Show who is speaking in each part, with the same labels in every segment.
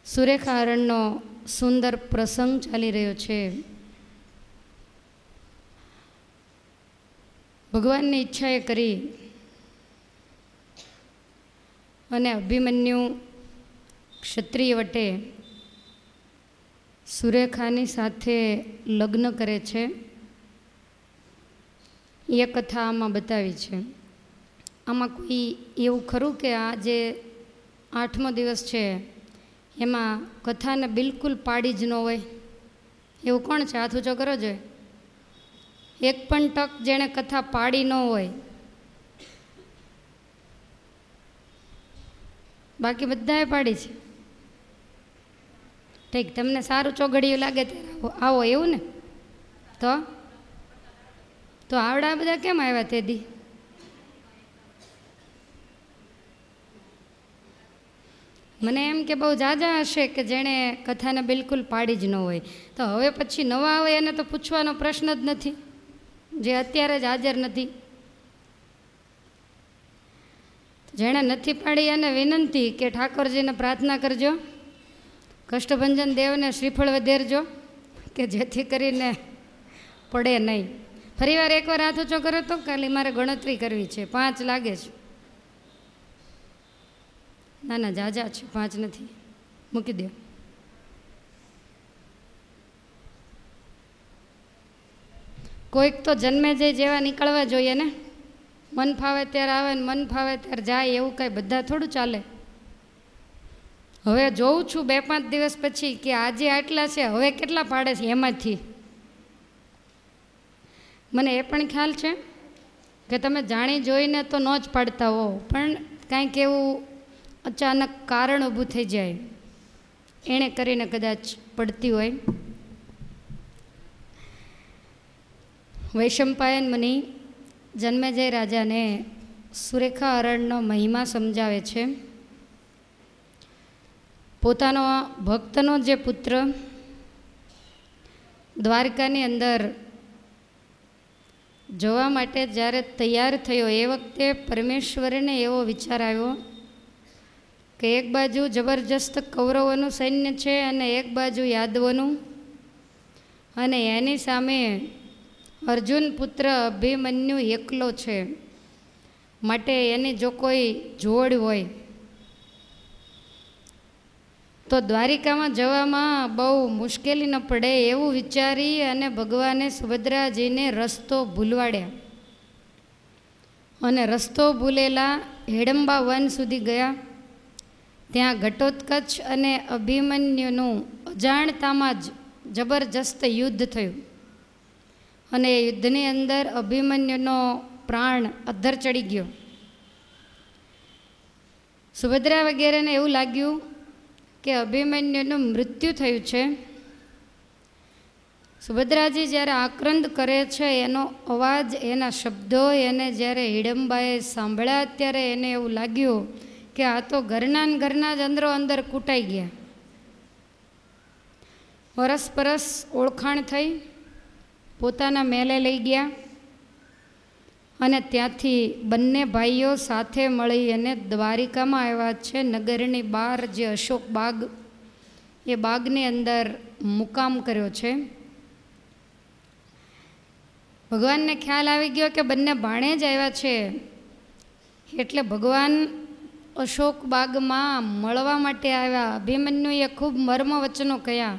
Speaker 1: સુરેખા હરણનો સુંદર પ્રસંગ ચાલી રહ્યો છે. ભગવાનની ઈચ્છાએ કરી અને અભિમન્યુ ક્ષત્રિય વટે સુરેખાની સાથે લગ્ન કરે છે. એ કથા આમાં બતાવી છે. આમાં કોઈ એવું ખરું કે આ જે 8મો દિવસ છે એમાં કથાને બિલકુલ પાડી જ ન હોય? એવું કોણ છે? હાથ ઊંચો કરો જોઈએ. એક પણ ટક જેણે કથા પાડી ન હોય. બાકી બધાએ પાડી છે. ઠીક, તમને સારું ચોઘડિયું લાગે ત્યારે આવો એવું ને? તો આવડા બધા કેમ આવ્યા તે દી? મને એમ કે બહુ જાજા હશે કે જેણે કથાને બિલકુલ પાડી જ ન હોય. તો હવે પછી નવા આવે એને તો પૂછવાનો પ્રશ્ન જ નથી, જે અત્યારે જ હાજર નથી. જેણે નથી પાડી એને વિનંતી કે ઠાકોરજીને પ્રાર્થના કરજો, કષ્ટભંજન દેવને શ્રીફળ વધેરજો કે જેથી કરીને પડે નહીં. ફરીવાર એકવાર હાથ ઊંચો કરો તો, ખાલી મારે ગણતરી કરવી છે. 5 લાગે છે. ના ના, જાજા છે, 5 નથી. મૂકી દો. કોઈક તો જન્મે જઈ જેવા નીકળવા જોઈએ ને. મન ફાવે ત્યારે આવે ને મન ફાવે ત્યારે જાય, એવું કાંઈ બધા થોડું ચાલે. હવે જોઉં છું 2-5 દિવસ પછી કે આજે આટલા છે, હવે કેટલા પાડે છે એમાંથી. મને એ પણ ખ્યાલ છે કે તમે જાણી જોઈને તો ન જ પાડતા હો, પણ કાંઈક એવું અચાનક કારણ ઊભું થઈ જાય, એણે કરીને કદાચ પડતી હોય. વૈશંપાયન મુનિ જન્મેજય રાજાને સુરેખા હરણનો મહિમા સમજાવે છે. પોતાનો ભક્તનો જે પુત્ર દ્વારકાની અંદર જવા માટે જ્યારે તૈયાર થયો એ વખતે પરમેશ્વરને એવો વિચાર આવ્યો કે એક બાજુ જબરજસ્ત કૌરવોનું સૈન્ય છે અને એક બાજુ યાદવોનું, અને એની સામે અર્જુન પુત્ર અભિમન્યુ એકલો છે. માટે એની જો કોઈ જોડ હોય તો દ્વારિકામાં જવામાં બહુ મુશ્કેલી ન પડે એવું વિચારી અને ભગવાને સુભદ્રાજીને રસ્તો ભૂલવાડ્યા. અને રસ્તો ભૂલેલા હેડંબા વન સુધી ગયા. ત્યાં ઘટોત્કચ અને અભિમન્યુનું અજાણતામાં જ જબરજસ્ત યુદ્ધ થયું. અને એ યુદ્ધની અંદર અભિમન્યુનો પ્રાણ અધ્ધર ચડી ગયો. સુભદ્રા વગેરેને એવું લાગ્યું કે અભિમન્યુનું મૃત્યુ થયું છે. સુભદ્રાજી જ્યારે આક્રંદ કરે છે એનો અવાજ, એના શબ્દો એને જ્યારે હિડંબાએ સાંભળ્યા ત્યારે એને એવું લાગ્યું કે આ તો ઘરના જ અંદરો અંદર કૂટાઈ ગયા. પરસ્પરસ ઓળખાણ થઈ, પોતાના મહેલે લઈ ગયા અને ત્યાંથી બંને ભાઈઓ સાથે મળી અને દ્વારિકામાં આવ્યા છે. નગરની બહાર જે અશોક બાગ, એ બાગની અંદર મુકામ કર્યો છે. ભગવાનને ખ્યાલ આવી ગયો કે બંને ભાણેજ આવ્યા છે, એટલે ભગવાન અશોક બાગમાં મળવા માટે આવ્યા. અભિમન્યુએ ખૂબ મર્મ વચનો કહ્યા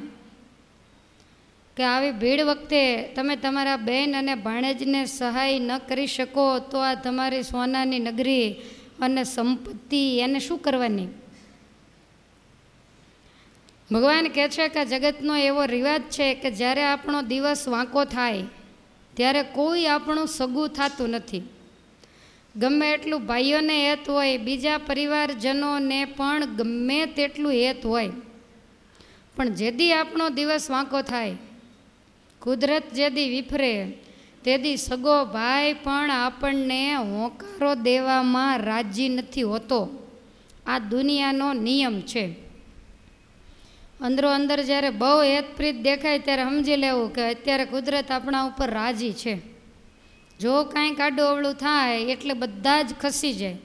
Speaker 1: કે આવી ભીડ વખતે તમે તમારા બહેન અને ભાણેજને સહાય ન કરી શકો તો આ તમારી સોનાની નગરી અને સંપત્તિ એને શું કરવાની? ભગવાન કહે છે કે જગતનો એવો રિવાજ છે કે જ્યારે આપણો દિવસ વાંકો થાય ત્યારે કોઈ આપણું સગું થતું નથી. ગમે એટલું ભાઈઓને હેત હોય, બીજા પરિવારજનોને પણ ગમે તેટલું હેત હોય, પણ જેદી આપણો દિવસ વાંકો થાય, કુદરત જેદી વિફરે, તેદી સગો ભાઈ પણ આપણને હોંકારો દેવામાં રાજી નથી હોતો. આ દુનિયાનો નિયમ છે. અંદરો અંદર જ્યારે બહુ હેતપ્રીત દેખાય ત્યારે સમજી લેવું કે અત્યારે કુદરત આપણા ઉપર રાજી છે. જો કાંઈક આડું અવળું થાય એટલે બધા જ ખસી જાય.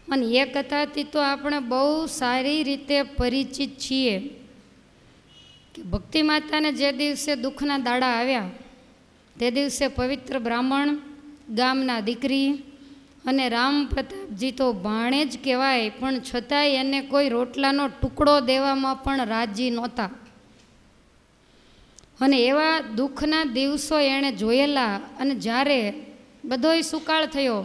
Speaker 1: અને એ કથાથી તો આપણે બહુ સારી રીતે પરિચિત છીએ કે ભક્તિ માતાને જે દિવસે દુઃખના દાડા આવ્યા તે દિવસે પવિત્ર બ્રાહ્મણ, ગામના દીકરી અને રામ પ્રતાપજી તો ભાણે જ કહેવાય, પણ છતાંય એને કોઈ રોટલાનો ટુકડો દેવામાં પણ રાજી નહોતા. અને એવા દુઃખના દિવસો એણે જોયેલા. અને જ્યારે બધોય સુકાળ થયો,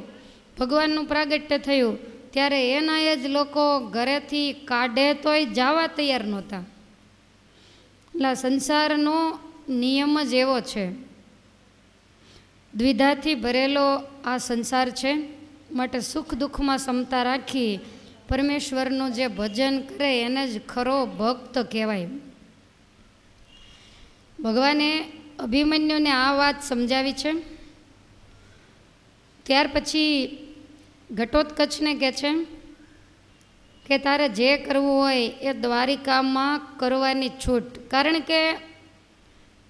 Speaker 1: ભગવાનનું પ્રાગટ્ય થયું, ત્યારે એના જ લોકો ઘરેથી કાઢે તોય જવા તૈયાર નહોતા. એટલે સંસારનો નિયમ જ એવો છે. દ્વિધાથી ભરેલો આ સંસાર છે. માટે સુખ દુઃખમાં ક્ષમતા રાખી પરમેશ્વરનું જે ભજન કરે એને જ ખરો ભક્ત કહેવાય. ભગવાને અભિમન્યુને આ વાત સમજાવી છે. ત્યાર પછી ઘટોત્કચને કહે છે કે તારે જે કરવું હોય એ દ્વારિકામાં કરવાની છૂટ. કારણ કે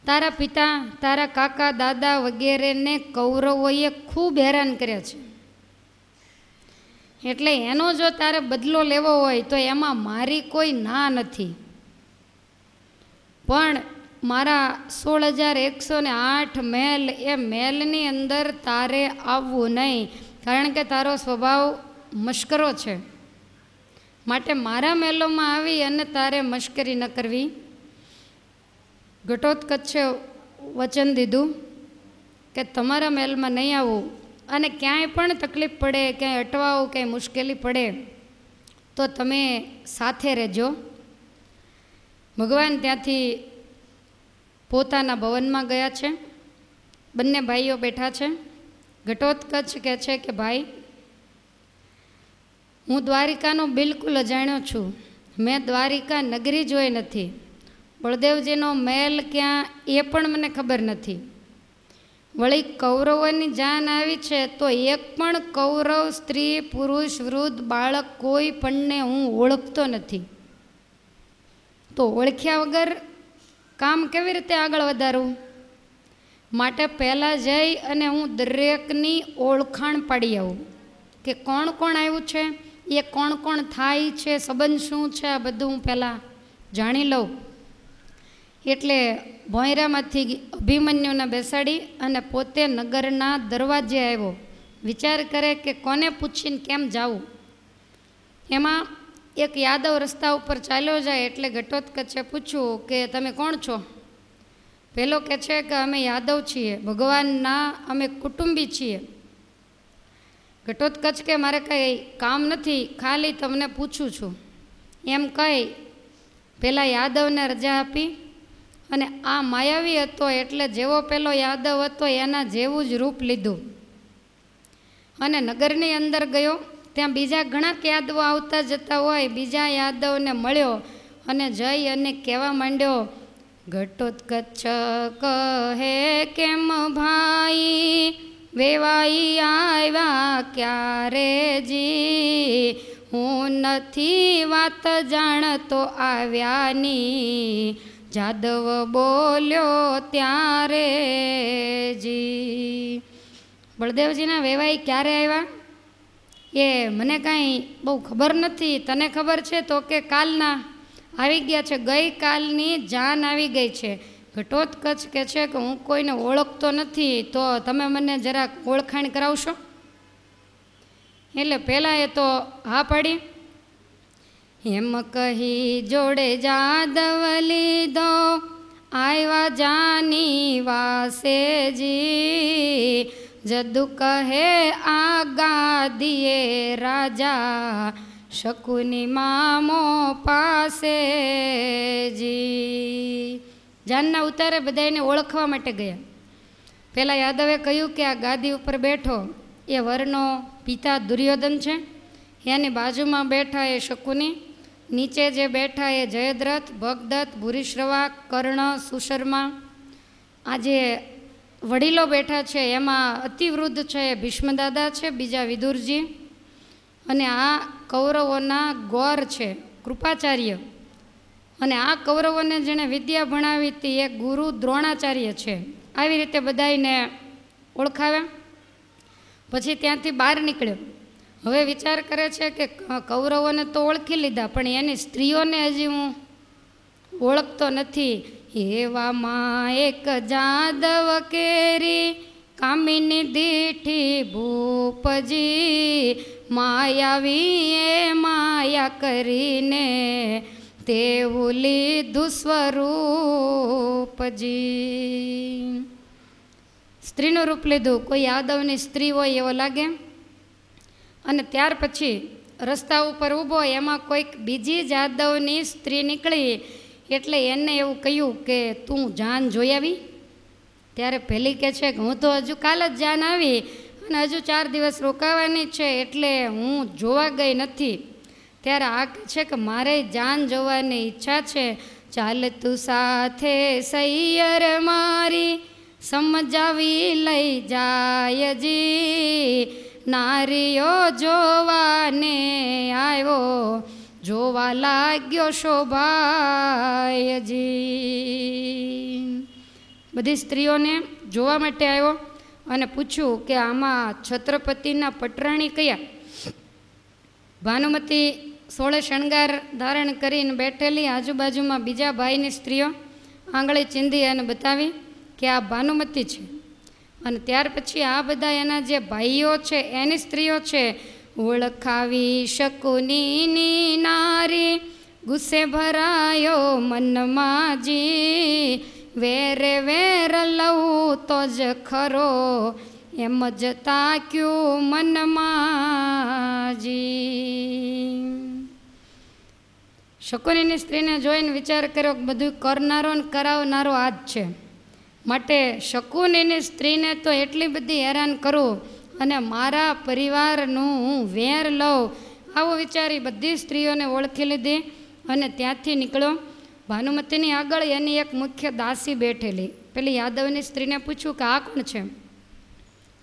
Speaker 1: તારા પિતા, તારા કાકા, દાદા વગેરેને કૌરવોએ ખૂબ હેરાન કર્યા છે. એટલે એનો જો તારે બદલો લેવો હોય તો એમાં મારી કોઈ ના નથી. પણ મારા 16,108 મહેલ, એ મહેલની અંદર તારે આવવું નહીં. કારણ કે તારો સ્વભાવ મશ્કરો છે. માટે મારા મહેલોમાં આવી અને તારે મશ્કરી ન કરવી. ઘટોત્કચે વચન દીધું કે તમારા મહેલમાં નહીં આવું. અને ક્યાંય પણ તકલીફ પડે, ક્યાંય અટવાઓ, ક્યાંય મુશ્કેલી પડે તો તમે સાથે રહેજો. ભગવાન ત્યાંથી પોતાના ભવનમાં ગયા છે. બંને ભાઈઓ બેઠા છે. ઘટોત્કચ કહે છે કે ભાઈ, હું દ્વારિકાનો બિલકુલ અજાણ્યો છું. મેં દ્વારિકા નગરી જોઈ નથી. બળદેવજીનો મહેલ ક્યાં એ પણ મને ખબર નથી. વળી કૌરવોની જાન આવી છે તો એક પણ કૌરવ, સ્ત્રી, પુરુષ, વૃદ્ધ, બાળક કોઈ પણને હું ઓળખતો નથી. તો ઓળખ્યા વગર કામ કેવી રીતે આગળ વધારવું? માટે પહેલાં જઈ અને હું દરેકની ઓળખાણ પાડી આવું કે કોણ કોણ આવ્યું છે, એ કોણ કોણ થાય છે, સંબંધ શું છે, આ બધું હું પહેલાં જાણી લઉં. એટલે ભોંયરામાંથી અભિમન્યુને બેસાડી અને પોતે નગરના દરવાજે આવ્યો. વિચાર કરે કે કોને પૂછીને કેમ જાવું. એમાં એક યાદવ રસ્તા ઉપર ચાલ્યો જાય. એટલે ઘટોત્કચે પૂછ્યું કે તમે કોણ છો? પેલો કહે છે કે અમે યાદવ છીએ, ભગવાનના અમે કુટુંબી છીએ. ઘટોત્કચ કે મારે કંઈ કામ નથી, ખાલી તમને પૂછું છું. એમ કહી પેલા યાદવને રજા આપી. અને આ માયાવી હતો એટલે જેવો પેલો યાદવ હતો એના જેવું જ રૂપ લીધું અને નગરની અંદર ગયો. ત્યાં બીજા ઘણા યાદવો આવતા જતા હોય. બીજા યાદવને મળ્યો અને જઈ અને કહેવા માંડ્યો, ઘટોત્કચ કહે કેમ ભાઈ વેવાઈ આવ્યા ક્યારે જી, હું નથી વાત જાણતો આવ્યાની, જાદવ બોલ્યો ત્યારે જી. બળદેવજીના વેવાઈ ક્યારે આવ્યા એ મને કાંઈ બહુ ખબર નથી. તને ખબર છે? તો કે કાલના આવી ગયા છે, ગઈકાલની જાન આવી ગઈ છે. ઘટોત્કચ કહે છે કે હું કોઈને ઓળખતો નથી, તો તમે મને જરાક ઓળખાણ કરાવશો? એટલે પહેલાં એ તો હા પાડી. એમ કહી જોડે જાદવ લીધો આવ્યા જાની વાસેજી, જદુ કહે આગા દિયે રાજા શકુની મામો પાસે જી. જાનના ઉતારે બધાને ઓળખવા માટે ગયા. પહેલાં યાદવે કહ્યું કે આ ગાદી ઉપર બેઠો એ વરનો પિતા દુર્યોધન છે, એની બાજુમાં બેઠા એ શકુની, નીચે જે બેઠા એ જયદ્રથ, ભગદત્ત, ભૂરિશ્રવા, કર્ણ, સુશર્મા. આ જે વડીલો બેઠા છે એમાં અતિવૃદ્ધ છે એ ભીષ્મદાદા છે, બીજા વિદુરજી, અને આ કૌરવોના ગોર છે કૃપાચાર્ય, અને આ કૌરવોને જેણે વિદ્યા ભણાવી હતી એ ગુરુ દ્રોણાચાર્ય છે. આવી રીતે બધાને ઓળખાવ્યા. પછી ત્યાંથી બહાર નીકળ્યો હવે વિચાર કરે છે કે કૌરવોને તો ઓળખી લીધા, પણ એની સ્ત્રીઓને હજી હું ઓળખતો નથી. એવામાં એક જાદવ કેરી કામિની દીઠી ભૂપજી, માયાવી એ માયા કરીને તેવું લીધું સ્વરૂપજી. સ્ત્રીનું રૂપ લીધું, કોઈ યાદવની સ્ત્રી હોય એવો લાગે. અને ત્યાર પછી રસ્તા ઉપર ઊભો, એમાં કોઈક બીજી જ યાદવની સ્ત્રી નીકળી, એટલે એને એવું કહ્યું કે તું જાન જોઈ આવી? ત્યારે પહેલી કહે છે કે હું તો હજુ કાલ જ જાન આવી અને હજુ 4 દિવસ રોકાવાની છે, એટલે હું જોવા ગઈ નથી. ત્યારે આ કહે છે કે મારે જાન જોવાની ઈચ્છા છે, ચાલ તું સાથે સૈયર મારી સમજાવી લઈ જાયજી. નારીઓ જોવાને આવ્યો, જોવા લાગ્યો શોભાયજી. બધી સ્ત્રીઓને જોવા માટે આવ્યો અને પૂછ્યું કે આમાં છત્રપતિના પટરાણી કયા? ભાનુમતી 16 શણગાર ધારણ કરીને બેઠેલી, આજુબાજુમાં બીજા ભાઈની સ્ત્રીઓ આંગળી ચીંધી અને બતાવી કે આ ભાનુમતી છે. અને ત્યાર પછી આ બધા એના જે ભાઈઓ છે એની સ્ત્રીઓ છે. ઓળખાવી શકુની નારી ગુસ્સે ભરાયો મનમાંજી, વેરે વેર લઉં તો જ ખરો એમ જ તાક્યું મનમાંજી. શકુનીની સ્ત્રીને જોઈને વિચાર કર્યો કે બધું કરનારો ને કરાવનારો આ જ છે, માટે શકુનીની સ્ત્રીને તો એટલી બધી હેરાન કરું અને મારા પરિવારનું હું વેર લઉં, આવું વિચારી બધી સ્ત્રીઓને ઓળખી લીધી અને ત્યાંથી નીકળ્યો. ભાનુમતીની આગળ એની એક મુખ્ય દાસી બેઠેલી. પેલી યાદવની સ્ત્રીને પૂછ્યું કે આ કોણ છે?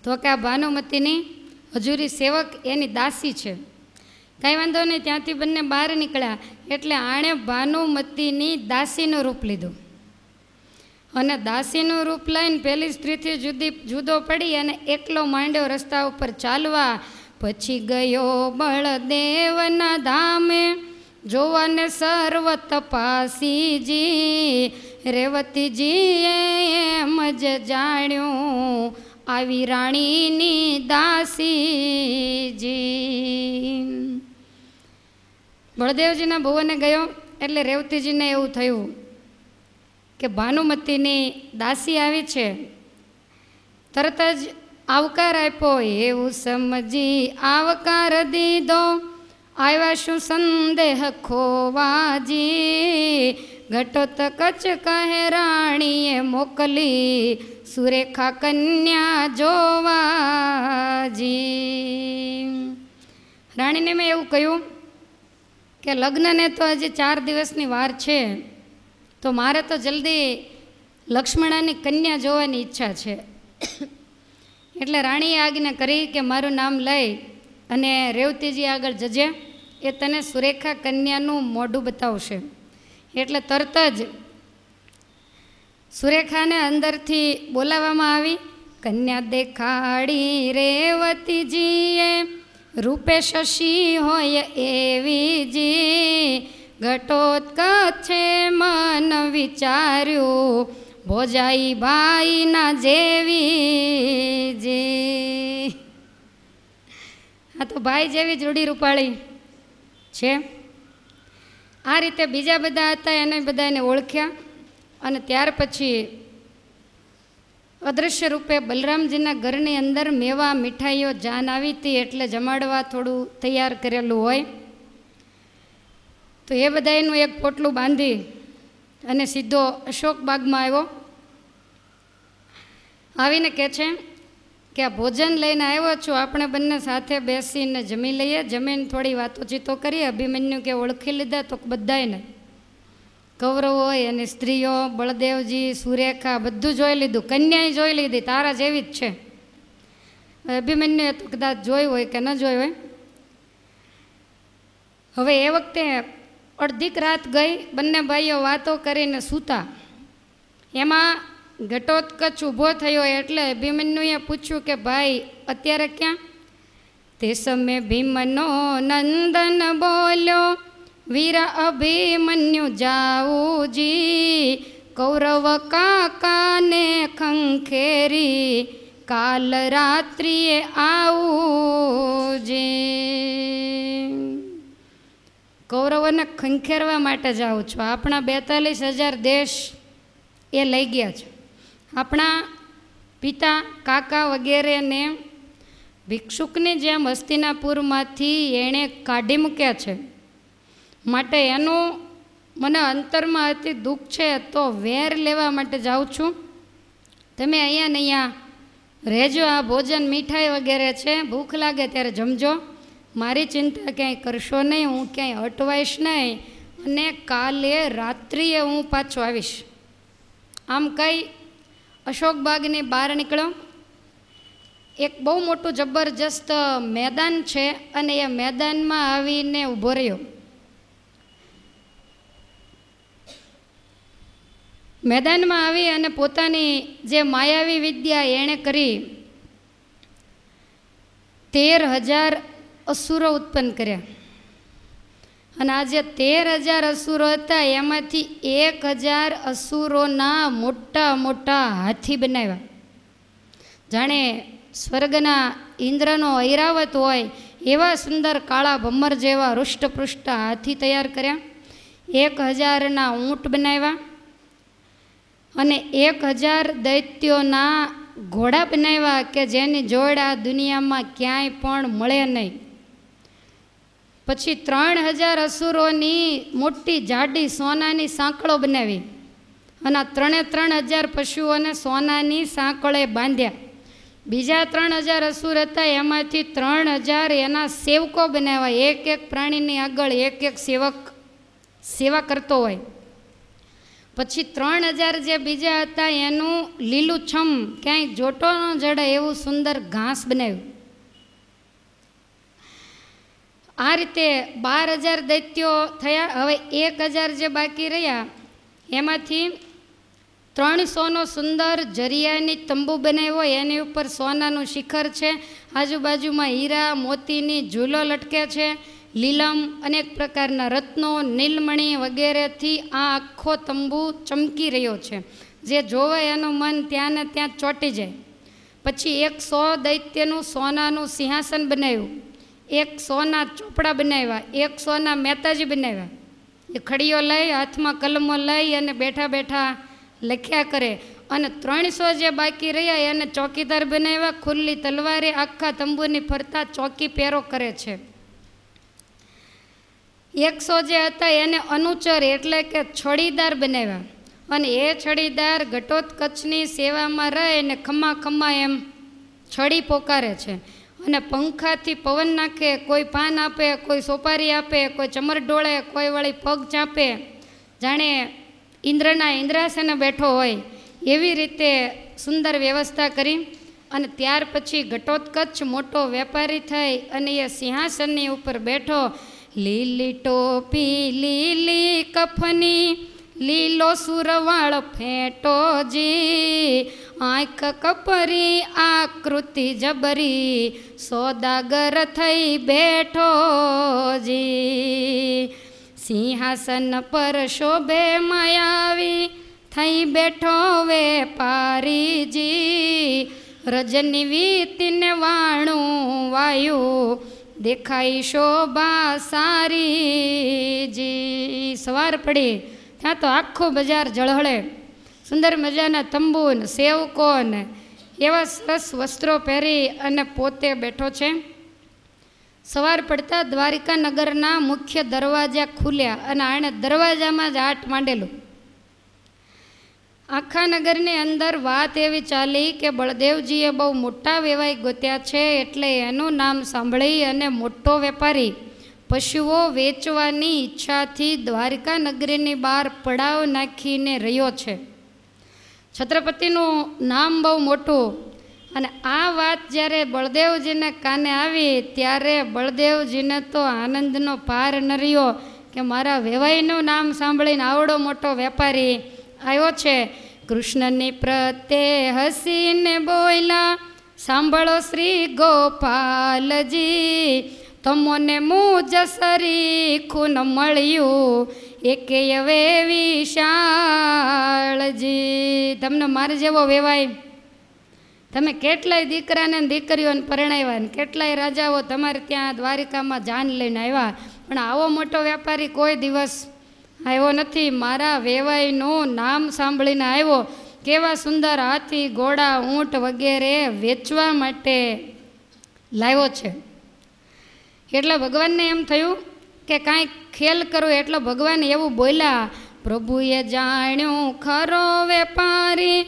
Speaker 1: તો કે આ ભાનુમતીની હજુરી સેવક એની દાસી છે. કાંઈ વાંધો નહીં, ત્યાંથી બંને બહાર નીકળ્યા એટલે આણે ભાનુમતીની દાસીનું રૂપ લીધું અને દાસીનું રૂપ લઈને પેલી સ્ત્રીથી જુદો પડી અને એકલો માંડ્યો રસ્તા ઉપર ચાલવા. પછી ગયો બળદેવના ધામે જોવાને સર્વ તપાસીજી, રેવતીજીએ એમ જ જાણ્યું આવી રાણીની દાસીજી. બળદેવજીના ભુવને ગયો એટલે રેવતીજીને એવું થયું કે ભાનુમતીની દાસી આવી છે. તરત જ આવકાર આપ્યો, એવું સમજી આવકાર દીધો, આવ્યા શું સંદેહ ખોવાજી. ઘટોત્કચ કહે રાણીએ મોકલી સુરેખા કન્યા જોવાજી. રાણીને મેં એવું કહ્યું કે લગ્નને તો હજી 4 દિવસની વાર છે, તો મારે તો જલ્દી લક્ષ્મણાની કન્યા જોવાની ઈચ્છા છે. એટલે રાણીએ આજ્ઞા કરી કે મારું નામ લઈ અને રેવતીજી આગળ જજે, એ તને સુરેખા કન્યાનું મોઢું બતાવશે. એટલે તરત જ સુરેખાને અંદરથી બોલાવવામાં આવી. કન્યા દેખાડી રેવતીજીએ, રૂપે શશી હોય એવી જી. ઘટોત્કચે મન વિચાર્યું, ભોજાઈ ભાઈના જેવી જી. આ તો ભાઈ જેવી જ રૂડી રૂપાળી છે. આ રીતે બીજા બધા હતા એને બધાને ઓળખ્યા. અને ત્યાર પછી અદૃશ્ય રૂપે બલરામજીના ઘરની અંદર મેવા મીઠાઈઓ જાન આવી હતી, એટલે જમાડવા થોડું તૈયાર કરેલું હોય. તો એ બધાનું એક પોટલું બાંધી અને સીધો અશોક બાગમાં આવ્યો. આવીને કહે છે કે આ ભોજન લઈને આવ્યો છું, આપણે બંને સાથે બેસીને જમી લઈએ. જમીન થોડી વાતોચીતો કરીએ. અભિમન્યુ કે ઓળખી લીધા? તો બધાને, કૌરવો હોય અને સ્ત્રીઓ, બળદેવજી, સુરેખા બધું જોઈ લીધું, કન્યાએ જોઈ લીધી, તારા જેવી જ છે. અભિમન્યુએ તો કદાચ જોઈ હોય કે ન જોઈ હોય. હવે એ વખતે અડધીક રાત ગઈ, બંને ભાઈઓ વાતો કરીને સૂતા. એમાં ઘટોત્કચ ઊભો થયો એટલે અભિમન્યુએ પૂછ્યું કે ભાઈ અત્યારે ક્યાં? તે સમયે ભીમનો નંદન બોલ્યો, વીર અભિમન્યુ જાઉજી, કૌરવ કાકાને ખંખેરી, કાલ રાત્રિએ આવજે. કૌરવોને ખંખેરવા માટે જાઉં છું. આપણા 42,000 દેશ એ લઈ ગયા છે. આપણા પિતા કાકા વગેરેને ભિક્ષુકની જેમ હસ્તિનાપુરમાંથી એણે કાઢી મૂક્યા છે. માટે એનું મને અંતરમાં અતિ દુઃખ છે, તો વેર લેવા માટે જાઉં છું. તમે અહીંયા ને અહીંયા રહેજો. આ ભોજન મીઠાઈ વગેરે છે, ભૂખ લાગે ત્યારે જમજો. મારી ચિંતા ક્યાંય કરશો નહીં, હું ક્યાંય અટવાઈશ નહીં, અને કાલે રાત્રિએ હું પાછો આવીશ. આમ કંઈ અશોકબાગની બહાર નીકળો. એક બહુ મોટું જબરજસ્ત મેદાન છે, અને એ મેદાનમાં આવીને ઊભો રહ્યો. મેદાનમાં આવી અને પોતાની જે માયાવી વિદ્યા એણે કરી 13,000 અસુરો ઉત્પન્ન કર્યા. અને આ જે 13,000 અસુરો હતા એમાંથી 1,000 અસુરોના મોટા મોટા હાથી બનાવ્યા. જાણે સ્વર્ગના ઇન્દ્રનો ઐરાવત હોય એવા સુંદર કાળા ભમર જેવા હૃષ્ટપૃષ્ટ હાથી તૈયાર કર્યા. 1,000ના ઊંટ બનાવ્યા અને 1,000 દૈત્યોના ઘોડા બનાવ્યા કે જેની જોડ આ દુનિયામાં ક્યાંય પણ મળે નહીં. પછી 3,000 અસુરોની મોટી જાડી સોનાની સાંકળો બનાવી અને 3,000 પશુઓને સોનાની સાંકળે બાંધ્યા. બીજા 3,000 અસુર હતા, એમાંથી 3,000 એના સેવકો બનાવ્યા. એક એક પ્રાણીની આગળ એક એક સેવા કરતો હોય. પછી 3,000 જે બીજા હતા એનું લીલુંછમ ક્યાંય જોટો ન જડે એવું સુંદર ઘાસ બનાવ્યું. આ રીતે 12,000 દૈત્યો થયા. હવે 1,000 જે બાકી રહ્યા એમાંથી 300નો સુંદર જરિયાની તંબુ બનાવ્યો. એની ઉપર સોનાનું શિખર છે, આજુબાજુમાં હીરા મોતીની ઝૂલો લટકે છે, લીલમ અનેક પ્રકારના રત્નો નીલમણી વગેરેથી આ આખો તંબુ ચમકી રહ્યો છે. જે જોવે એનું મન ત્યાં ને ત્યાં ચોંટી જાય. પછી 100 દૈત્યનું સોનાનું સિંહાસન બનાવ્યું, 100ના ચોપડા બનાવ્યા, 100ના મહેતાજી બનાવ્યા. એ ખડીઓ લઈ હાથમાં કલમો લઈ અને બેઠા બેઠા લખ્યા કરે. અને 300 જે બાકી રહ્યા એને ચોકીદાર બનાવ્યા. ખુલ્લી તલવારે આખા તંબુની ફરતા ચોકી પેરો કરે છે. 100 જે હતા એને અનુચર એટલે કે છડીદાર બનાવ્યા. અને એ છડીદાર ઘટોત્કચની સેવામાં રહે અને ખમ્મા ખમ્મા એમ છડી પોકારે છે. અને પંખાથી પવન નાખે, કોઈ પાન આપે, કોઈ સોપારી આપે, કોઈ ચમર ડોળે, કોઈ વળી પગ ચાપે, જાણે ઇન્દ્રના ઇન્દ્રાસને બેઠો હોય એવી રીતે સુંદર વ્યવસ્થા કરી. અને ત્યાર પછી ઘટોત્કચ મોટો વેપારી થઈ અને એ સિંહાસનની ઉપર બેઠો. લીલી ટોપી લીલી કફની, લીલો સુરવાળ ફેંટોજી, આંખ કપરી આકૃતિ જબરી, સોદાગર થઈ બેઠોજી, સિંહાસન પર શોભે માયાવી થઈ બેઠો વેપારીજી, રજની વીતીને વાણું વાયું દેખાઈ શોભા સારીજી. સવાર પડી ત્યાં તો આખું બજાર ઝળહળે. સુંદર મજાના તંબુ ને સેવકો ને એવા સરસ વસ્ત્રો પહેરી અને પોતે બેઠો છે. સવાર પડતા દ્વારિકા નગરના મુખ્ય દરવાજા ખુલ્યા અને આણે દરવાજામાં જ આટ માંડેલું. આખા નગરની અંદર વાત એવી ચાલી કે બળદેવજીએ બહુ મોટા વેવાઈ ગોત્યા છે, એટલે એનું નામ સાંભળી અને મોટો વેપારી પશુઓ વેચવાની ઈચ્છાથી દ્વારિકા નગરીની બહાર પડાવ નાખીને રહ્યો છે. છત્રપતિનું નામ બહુ મોટું. અને આ વાત જ્યારે બળદેવજીને કાને આવી ત્યારે બળદેવજીને તો આનંદનો પાર ન રહ્યો કે મારા વેવાઈનું નામ સાંભળીને આવડો મોટો વેપારી આવ્યો છે. કૃષ્ણની પ્રત્યે હસીને બોલ્યા, સાંભળો શ્રી ગોપાલજી, તમોને મુજસરી ખૂન મળ્યું એકે હવે વિશાળજી. તમને મારે જેવો વેવાય, તમે કેટલાય દીકરાને દીકરીઓને પરણાવ્યા ને કેટલાય રાજાઓ તમારે ત્યાં દ્વારિકામાં જાન લઈને આવ્યા, પણ આવો મોટો વેપારી કોઈ દિવસ આવ્યો નથી. મારા વેવાઈનું નામ સાંભળીને આવ્યો. કેવા સુંદર હાથી, ઘોડા, ઊંટ વગેરે વેચવા માટે લાવ્યો છે. એટલે ભગવાનને એમ થયું કે કાંઈક ખેલ કરું, એટલે ભગવાન એવું બોલ્યા, પ્રભુએ જાણ્યું ખરો વેપારી,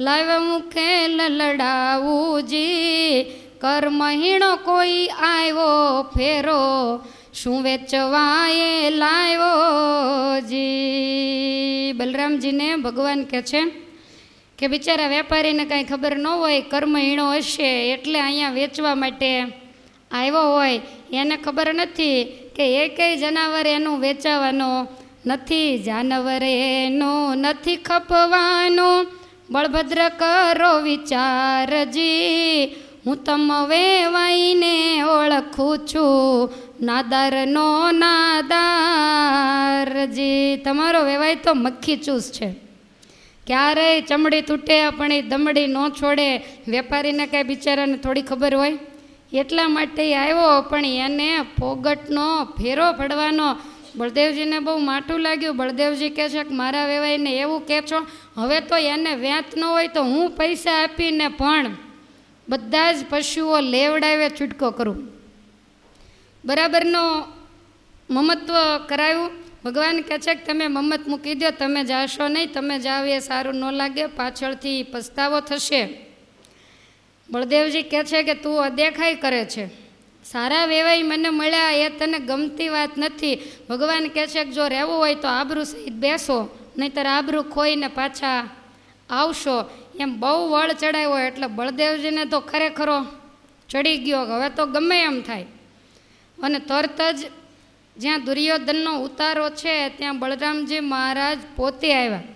Speaker 1: લાવ્યું ખેલ લડાવુંજી, કર્મહીણો કોઈ આવ્યો ફેરો, શું વેચવાએ લાવ્યો જી. બલરામજીને ભગવાન કહે છે કે બિચારા વેપારીને કાંઈ ખબર ન હોય, કર્મહીણો હશે એટલે અહીંયા વેચવા માટે આવ્યો હોય. એને ખબર નથી કે એકેય જનાવર એનું વેચાવાનો નથી, જાનવર એનું નથી ખપવાનું, બળભદ્ર કરો વિચારજી, હું તમ વેવાઈને ઓળખું છું, નાદારનો નાદારજી. તમારો વેવાય તો મક્ખી ચૂસ છે, ક્યારેય ચમડી તૂટે પણ એ દમડી ન છોડે. વેપારીને કાંઈ બિચારાને થોડી ખબર હોય, એટલા માટે આવ્યો, પણ એને પોગટનો ફેરો પડવાનો. બળદેવજીને બહુ માઠું લાગ્યું. બળદેવજી કહે છે કે મારા વેવાઈને એવું કહે છો, હવે તો એને વ્યાત ન હોય તો હું પૈસા આપીને પણ બધા જ પશુઓ લેવડાવે છૂટકો કરું. બરાબરનો મમત્વ કરાવ્યું. ભગવાન કહે છે કે તમે મમત મૂકી દો, તમે જાશો નહીં, તમે જાવ એ સારું ન લાગે, પાછળથી પસ્તાવો થશે. બળદેવજી કહે છે કે તું અદેખાઈ કરે છે, સારા વેવાઈ મને મળ્યા એ તને ગમતી વાત નથી. ભગવાન કહે છે કે જો રહેવું હોય તો આબરૂ સહિત બેસો, નહીંતર આબરૂ ખોઈને પાછા આવશો. એમ બહુ વળ ચડાવ્યો એટલે બળદેવજીને તો ખરેખરો ચડી ગયો. હવે તો ગમે એમ થાય. અને તરત જ જ્યાં દુર્યોધનનો ઉતારો છે ત્યાં બળરામજી મહારાજ પોતે આવ્યા.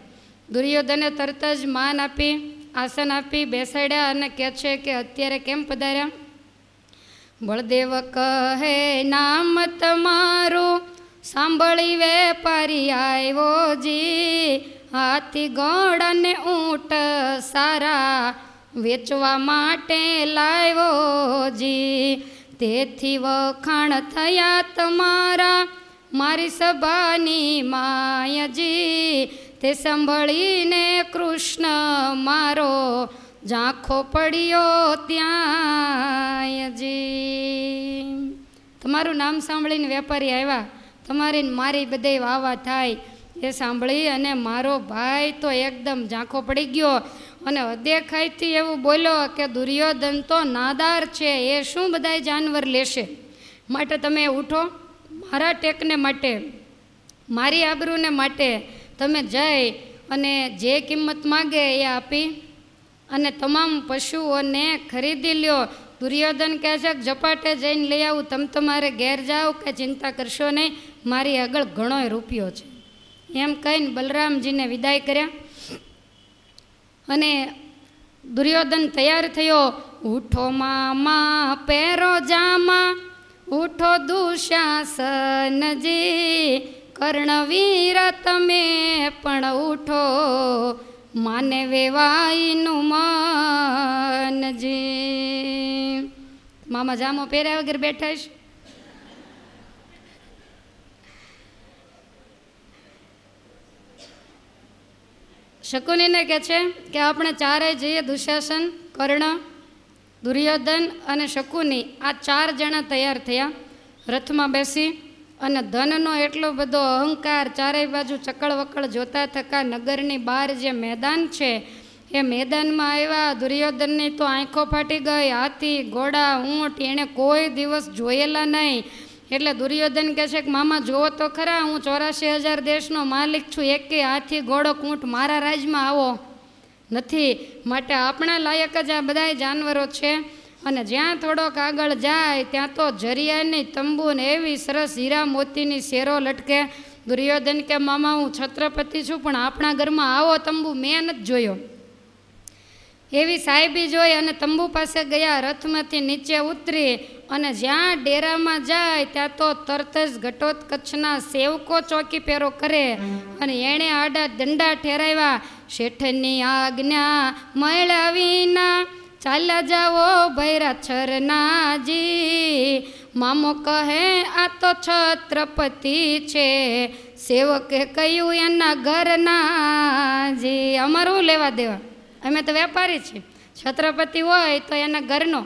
Speaker 1: દુર્યોધને તરત જ માન આપી, આસન આપી બેસાડ્યા અને કહે છે કે અત્યારે કેમ પધાર્યા? બળદેવ કહે નામ તમારું સાંભળી વેપારી આવ્યો જી, હાથી ઘોડાને ઊંટ સારા વેચવા માટે લાવ્યો જી, તેથી વખાણ થયા તમારા મારી સભાની માયજી, તે સાંભળીને કૃષ્ણ મારો ઝાંખો પડ્યો ત્યાંજી. તમારું નામ સાંભળીને વેપારી આવ્યા, તમારી મારી બધે વાવા થાય એ સાંભળી અને મારો ભાઈ તો એકદમ ઝાંખો પડી ગયો અને અદેખાઈથી એવું બોલ્યો કે દુર્યોધન તો નાદાર છે, એ શું બધાય જાનવર લેશે, માટે તમે ઉઠો, મારા ટેકને માટે, મારી આબરૂને માટે તમે જઈ અને જે કિંમત માગે એ આપી અને તમામ પશુઓને ખરીદી લ્યો. દુર્યોધન કહે છે કે ઝપાટે જઈને લઈ આવું, તમે તમારે ઘેર જાઓ, કે ચિંતા કરશો નહીં, મારી આગળ ઘણોય રૂપિયો છે. એમ કહીને બલરામજીને વિદાય કર્યા અને દુર્યોધન તૈયાર થયો. ઉઠો મામા પહેરો જામા, ઉઠો દુશાસનજી, કર્ણવીર તમે પણ ઉઠો, માને વેવાઈનું મનજી. મામા જામો પહેર્યા વગર બેઠા છે. શકુનીને કહે છે કે આપણે ચારેય જઈએ, દુશાસન, કર્ણ, દુર્યોધન અને શકુની, આ 4 જણા તૈયાર થયા. રથમાં બેસી અને ધનનો એટલો બધો અહંકાર, ચારેય બાજુ ચકળ વકળ જોતા થકા નગરની બહાર જે મેદાન છે એ મેદાનમાં આવ્યા. દુર્યોધનની તો આંખો ફાટી ગઈ. હાથી, ઘોડા, ઊંટ એણે કોઈ દિવસ જોયેલા નહીં. એટલે દુર્યોધન કહે છે કે મામા જુઓ તો ખરા, હું 84,000 દેશનો માલિક છું, એકે હાથી, ઘોડો, ઊંટ મારા રાજમાં આવો નથી, માટે આપણા લાયક જ આ બધાય જાનવરો છે. અને જ્યાં થોડોક આગળ જાય ત્યાં તો જરિયાની તંબુ ને એવી સરસ હીરા મોતીની શેરો લટકે. દુર્યોધન કે મામા હું છત્રપતિ છું, પણ આપણા ઘરમાં આવો તંબુ મેં નથી જોયો. એવી સાહેબી જોઈ અને તંબુ પાસે ગયા, રથમાંથી નીચે ઉતરી અને જ્યાં ડેરામાં જાય ત્યાં તો તરત જ ઘટોત્કચના સેવકો ચોકી પેરો કરે અને એણે આડા દંડા ઠેરાવ્યા. શેઠની આજ્ઞા મળ્યા વિના ચાલ્યા જાવો ભૈરા છરનાજી. મામો કહે આ તો છત્રપતિ છે, સેવકે કહ્યું એના ઘરના જી. અમારું લેવા દેવા, અમે તો વેપારી છીએ, છત્રપતિ હોય તો એના ઘરનો.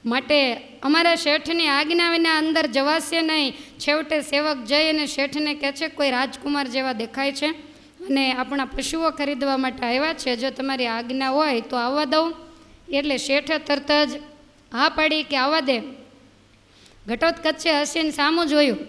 Speaker 1: માટે અમારા શેઠની આજ્ઞા વિના અંદર જવાશે નહીં. છેવટે સેવક જઈ અને શેઠને કહે છે કોઈ રાજકુમાર જેવા દેખાય છે અને આપણા પશુઓ ખરીદવા માટે આવ્યા છે, જો તમારી આજ્ઞા હોય તો આવવા દઉં. એટલે શેઠે તરત જ હા પાડી કે આવવા દે. ઘટોત્કચે હસીને સામું જોયું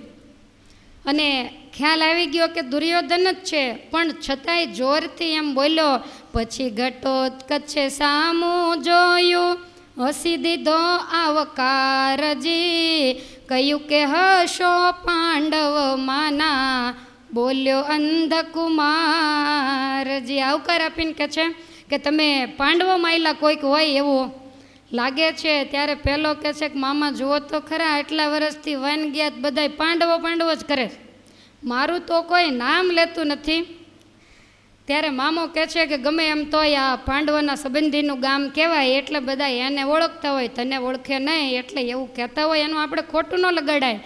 Speaker 1: અને ખ્યાલ આવી ગયો કે દુર્યોધન જ છે, પણ છતાંય જોરથી એમ બોલ્યો. પછી ઘટોત્કચે સામું જોયું, હસી દીધો આવકારજી. કહ્યું કે હશો પાંડવ માના, બોલ્યો અંધકુમારજી. આવકાર આપીને કે છે કે તમે પાંડવો માયલા કોઈક હોય એવું લાગે છે. ત્યારે પહેલો કહે છે કે મામા જુઓ તો ખરા, આટલા વર્ષથી વન ગયા બધાય પાંડવો પાંડવો જ કરે, મારું તો કોઈ નામ લેતું નથી. ત્યારે મામો કહે છે કે ગમે એમ તોય આ પાંડવોના સંબંધીનું ગામ કહેવાય એટલે બધા એને ઓળખતા હોય, તને ઓળખે નહીં એટલે એવું કહેતા હોય, એનું આપણે ખોટું ન લગાડાય.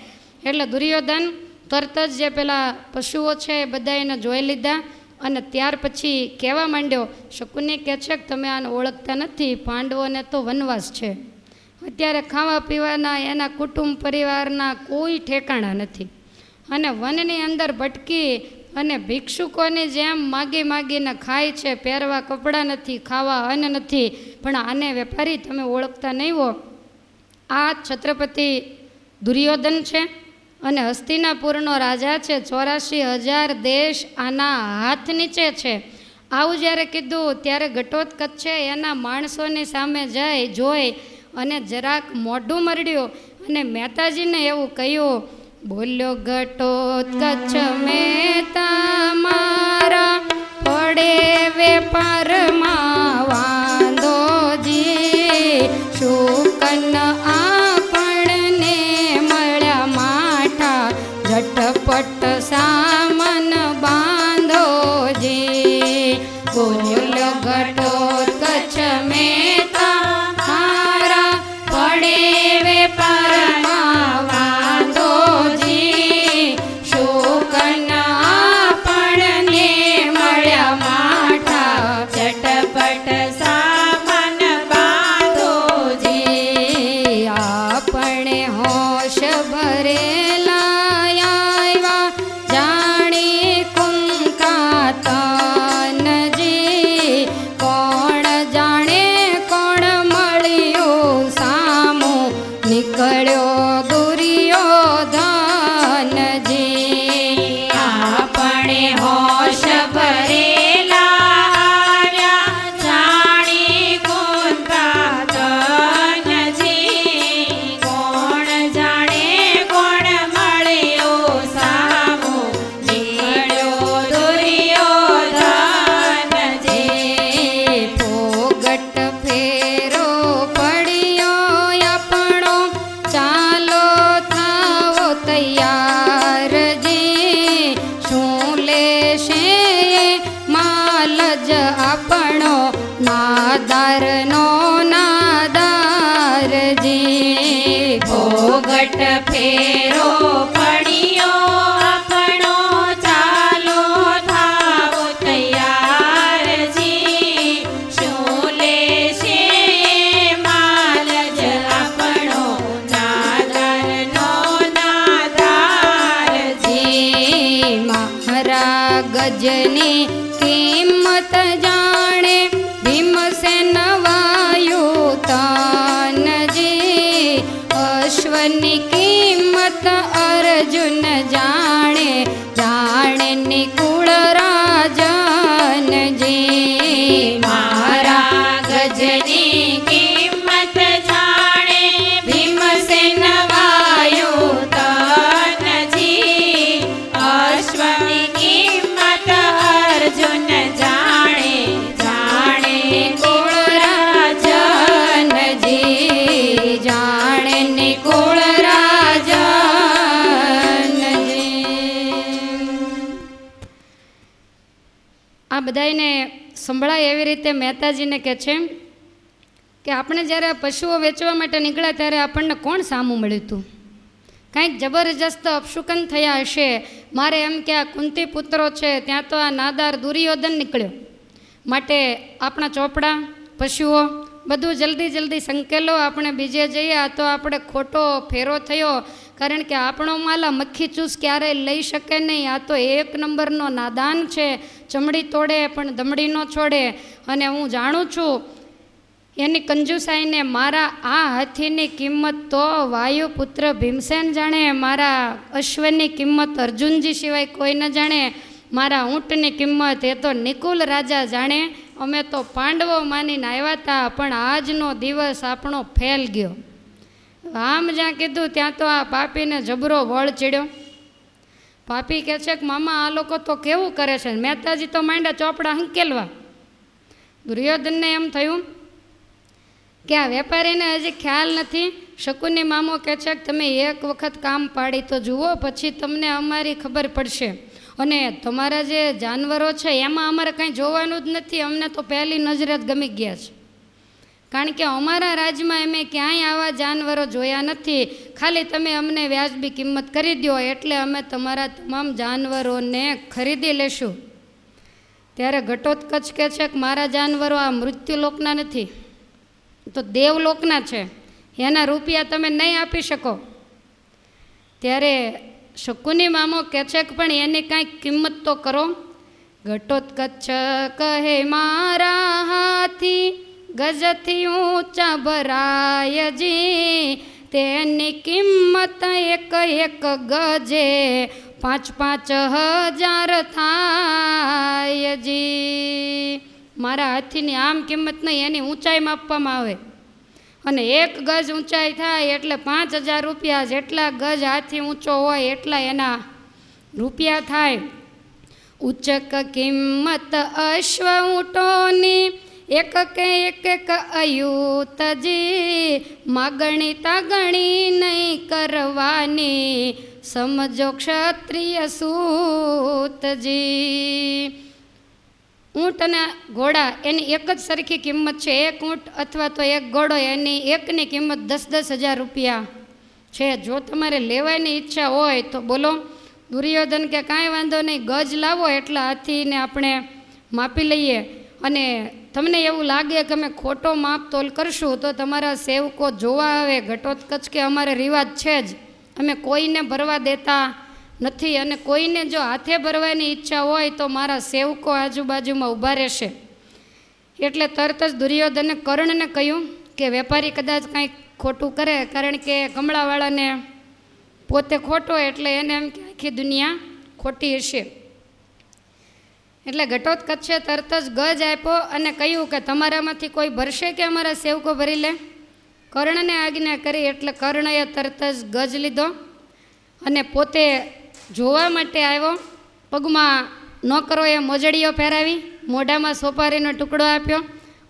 Speaker 1: એટલે દુર્યોધન તરત જ જે પેલા પશુઓ છે એ બધા એને જોઈ લીધા અને ત્યાર પછી કહેવા માંડ્યો. શકુની કહે છે કે તમે આને ઓળખતા નથી, પાંડવોને તો વનવાસ છે, અત્યારે ખાવા પીવાના એના કુટુંબ પરિવારના કોઈ ઠેકાણા નથી અને વનની અંદર ભટકી અને ભિક્ષુકોની જેમ માગી માગીને ખાય છે. પહેરવા કપડાં નથી, ખાવા અન્ન નથી, પણ આને વેપારી તમે ઓળખતા નહીં હો, આ છત્રપતિ દુર્યોધન છે અને હસ્તિનાપુરનો રાજા છે. 84,000 દેશ આના હાથ નીચે છે. આવું જ્યારે કીધું ત્યારે ઘટોત્કચ છે એના માણસોની સામે જઈ જોઈ અને જરાક મોઢું મરડ્યું અને મહેતાજીને એવું કહ્યું. બોલ્યો ઘટોત્કચ મહેતા મારા, પડે વેપારમાં વાંધોજી. શુકન આપણને મળ્યા માઠા, ઝટપટ સામન બાંધોજી. બોલ્યો ઘટોત્કચ મહેતા મારા, પડે વેપારમાં વાંધોજી. શુકન આપણને મળ્યા માઠા, ઝટપટ સામન બાંધોજી. આપણે હોશ ભરેલા આવ્યા, જાણી કુંકાતનજી. કોણ જાણે કોણ મળ્યું સામું, નીકળ્યો દુર્યોધનજી. આપણે હોશ ભરેલા આવ્યા, જાણી કુંકાતનજી. કોણ જાણે કોણ મળ્યું સામું, નીકળ્યો દુર્યોધનજી. ફોગટ ફેરો પડ્યો આપણો, ચાલો થાવો તૈયારજી. શું લેશે માલ જ આપણો, નાદારનો નાદારજી. ફોગટ ફેરો પડ્યો આપણો, ચાલો થાવો તૈયારજી. શું લેશે માલ જ આપણો, નાદારનો નાદારજી. મારા ગજની કિંમત જાણે, ભીમસેન વાયુતનજી. અશ્વની કિંમત અર્જુન જાણે, જાણે નિકુળ રાજનજી. મારા ગજની કિંમત જાણે, ભીમસેન વાયુતનજી. અશ્વની કિંમત અર્જુન જાણે, જાણે આ બધાને સંભળાય એવી રીતે મહેતાજીને કહે છે કે આપણે જ્યારે પશુઓ વેચવા માટે નીકળ્યા ત્યારે આપણને કોણ સામું મળ્યું હતું? કાંઈક જબરજસ્ત અપશુકન થયા હશે. મારે એમ કે આ કુંતી પુત્રો છે, ત્યાં તો આ નાદાર દુર્યોધન નીકળ્યો. માટે આપણા ચોપડા, પશુઓ બધું જલ્દી સંકેલો, આપણે બીજે જઈએ. આ તો આપણે ખોટો ફેરો થયો, કારણ કે આપણો માલ આ મક્ખી ચૂસ ક્યારેય લઈ શકે નહીં. આ તો એક નંબરનો નાદાન છે, ચમડી તોડે પણ દમડી ન છોડે. અને હું જાણું છું એની કંજુસાઈને. મારા આ હાથીની કિંમત તો વાયુપુત્ર ભીમસેન જાણે, મારા અશ્વની કિંમત અર્જુનજી સિવાય કોઈ ન જાણે, મારા ઊંટની કિંમત એ તો નિકુલ રાજા જાણે. અમે તો પાંડવો માનીને આવ્યા હતા, પણ આજનો દિવસ આપણો ફેલ ગયો. આમ જ્યાં કીધું ત્યાં તો આ પાપીને જબરો વળ ચડ્યો. પાપી કહે છે કે મામા આ લોકો તો કેવું કરે છે. મહેતાજી તો માંડ્યા ચોપડા હંકેલવા. દુર્યોધનને એમ થયું કે આ વેપારીને હજી ખ્યાલ નથી. શકુની મામો કહે છે કે તમે એક વખત કામ પાડી તો જુઓ, પછી તમને અમારી ખબર પડશે. અને તમારા જે જાનવરો છે એમાં અમારે કંઈ જોવાનું જ નથી. અમને તો પહેલી નજરે જ ગમી ગયા છે, કારણ કે અમારા રાજ્યમાં અમે ક્યાંય આવા જાનવરો જોયા નથી. ખાલી તમે અમને વ્યાજબી કિંમત કરી દો એટલે અમે તમારા તમામ જાનવરોને ખરીદી લેશું. ત્યારે ઘટોત્કચ કહે છે કે મારા જાનવરો આ મૃત્યુલોકના નથી, તો દેવલોકના છે, એના રૂપિયા તમે નહીં આપી શકો. ત્યારે શકુની મામો કહે છે કે પણ એની કાંઈક કિંમત તો કરો. ઘટોત્કચ કહે મારા હાથી ગજથી ઊંચા ભરાયજી, તેની કિંમત એક ગજે 5,000 થાયજી. મારા હાથીની આમ કિંમત નહીં, એની ઊંચાઈ માપવામાં આવે. અને એક ગજ ઊંચાઈ થાય એટલે 5,000 રૂપિયા. જેટલા ગજ હાથી ઊંચો હોય એટલા એના રૂપિયા થાય. ઉચ્ચક કિંમત અશ્વ ઊંટોની એક કે એક અયુતજી, માગણી તાગણી નહીં કરવાની, સમજો ક્ષત્રિય સૂતજી. ઊંટ અને ઘોડા એની એક જ સરખી કિંમત છે. એક ઊંટ અથવા તો એક ઘોડો એની એકની કિંમત 10,000 રૂપિયા છે. જો તમારે લેવાની ઈચ્છા હોય તો બોલો. દુર્યોધન કે કાંઈ વાંધો નહીં, ગજ લાવો એટલે હાથીને આપણે માપી લઈએ. અને તમને એવું લાગે કે અમે ખોટો માપતોલ કરશું તો તમારા સેવકો જોવા આવે. ઘટોત્કચ કે અમારે રિવાજ છે જ, અમે કોઈને ભરવા દેતા નથી. અને કોઈને જો હાથે ભરવાની ઈચ્છા હોય તો મારા સેવકો આજુબાજુમાં ઊભા રહેશે. એટલે તરત જ દુર્યોધને કર્ણને કહ્યું કે વેપારી કદાચ કાંઈક ખોટું કરે, કારણ કે કમળાવાળાને પોતે ખોટો એટલે એને એમ કે આખી દુનિયા ખોટી હશે. એટલે ઘટોત્કચે તરત જ ગજ આપ્યો અને કહ્યું કે તમારામાંથી કોઈ ભરશે કે અમારા સેવકો ભરી લે? કર્ણને આજ્ઞા કરી એટલે કર્ણએ તરત જ ગજ લીધો અને પોતે જોવા માટે આવ્યો. પગમાં નોકરોએ મોજડીઓ પહેરાવી, મોઢામાં સોપારીનો ટુકડો આપ્યો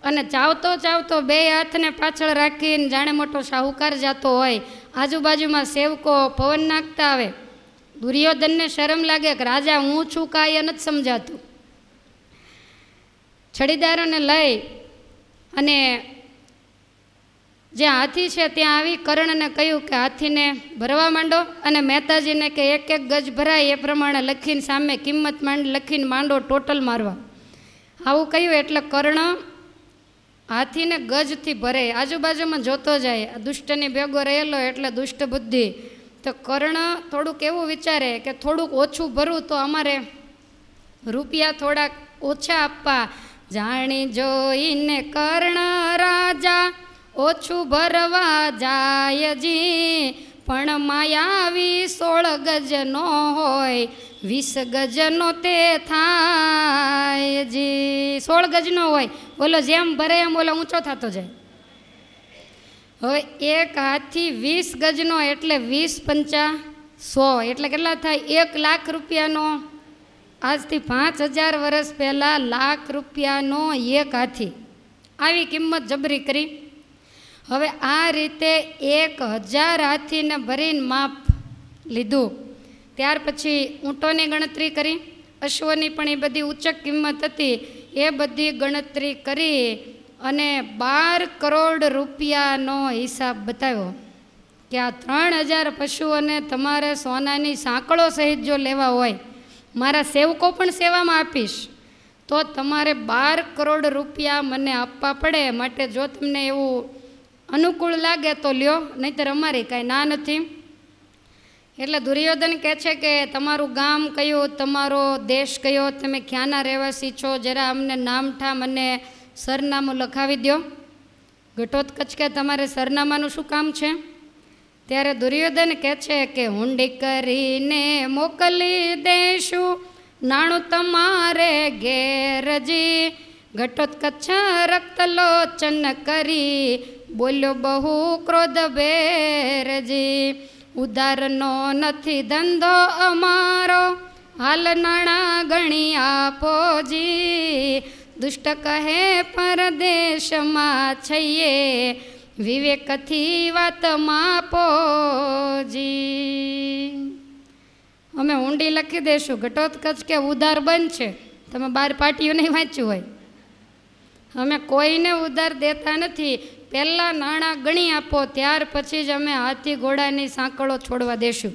Speaker 1: અને ચાવતો બે હાથને પાછળ રાખીને જાણે મોટો શાહુકાર જાતો હોય. આજુબાજુમાં સેવકો પવન નાખતા આવે. દુર્યોધનને શરમ લાગે કે રાજા હું છું કાંઈ નથી સમજાતું. છડીદારોને લઈ અને જ્યાં હાથી છે ત્યાં આવી કર્ણને કહ્યું કે હાથીને ભરવા માંડો અને મહેતાજીને કે એક ગજ ભરાય એ પ્રમાણે લખીને સામે કિંમત લખીને માંડો ટોટલ મારવા. આવું કહ્યું એટલે કર્ણ હાથીને ગજથી ભરે. આજુબાજુમાં જોતો જાય, દુષ્ટની ભેગો રહેલો એટલે દુષ્ટ બુદ્ધિ. તો કર્ણ થોડુંક એવું વિચારે કે થોડુંક ઓછું ભરવું તો અમારે રૂપિયા થોડાક ઓછા આપવા. જાણી જોઈને કર્ણ રાજા ઓછું ભરવા જાયજી, પણ માયાવી 16 ગજનો હોય 20 ગજનો તે થાયજી. 16 ગજનો હોય, બોલો જેમ ભરે એમ બોલો ઊંચો થતો જાય. હવે એક હાથથી 20 ગજનો એટલે 20 પંચા 100 એટલે કેટલા થાય? 1 લાખ રૂપિયાનો. આજથી 5,000 વર્ષ પહેલાં લાખ રૂપિયાનો એક હાથી. આવી કિંમત જબરી કરી. હવે આ રીતે 1,000 હાથીને ભરીને માપ લીધું. ત્યાર પછી ઊંટોની ગણતરી કરી અશ્વની પણ એ બધી ઉચ્ચ કિંમત હતી, એ બધી ગણતરી કરી અને 12 કરોડ રૂપિયાનો હિસાબ બતાવ્યો કે આ 3000 પશુઓને તમારે સોનાની સાંકળો સહિત જો લેવા હોય, મારા સેવકો પણ સેવામાં આપીશ, તો તમારે 12 કરોડ રૂપિયા મને આપવા પડે. માટે જો તમને એવું અનુકૂળ લાગે તો લ્યો, નહીંતર અમારી કાંઈ ના નથી. એટલે દુર્યોધન કહે છે કે તમારું ગામ કયું, તમારો દેશ કયો, તમે ક્યાંના રહેવાસી છો, જરા અમને નામઠામ અને સરનામું લખાવી દો. ઘટોત્કચ કે તમારે સરનામાનું શું કામ છે? ત્યારે દુર્યોધન કહે છે કે હુંડી કરીને મોકલી દેશું નાણું તમારે ઘેરજી. ઘટોત્કચ રક્તલોચન કરી બોલ્યો બહુ ક્રોધ ભેરજી. ઉધારનો નથી ધંધો અમારો, હાલ નાણાં ગણી આપોજી. દુષ્ટ કહે પરદેશમાં છઈએ, વિવેકથી વાત માપોજી. અમે ઊંડી લખી દઈશું. ઘટોત્કચ કે ઉધાર બંધ છે, તમે 12 પાટીઓ નહીં વાંચ્યું હોય. અમે કોઈને ઉધાર દેતા નથી, પહેલાં નાણાં ગણી આપો, ત્યાર પછી જ અમે હાથી ઘોડાની સાંકળો છોડવા દેશું.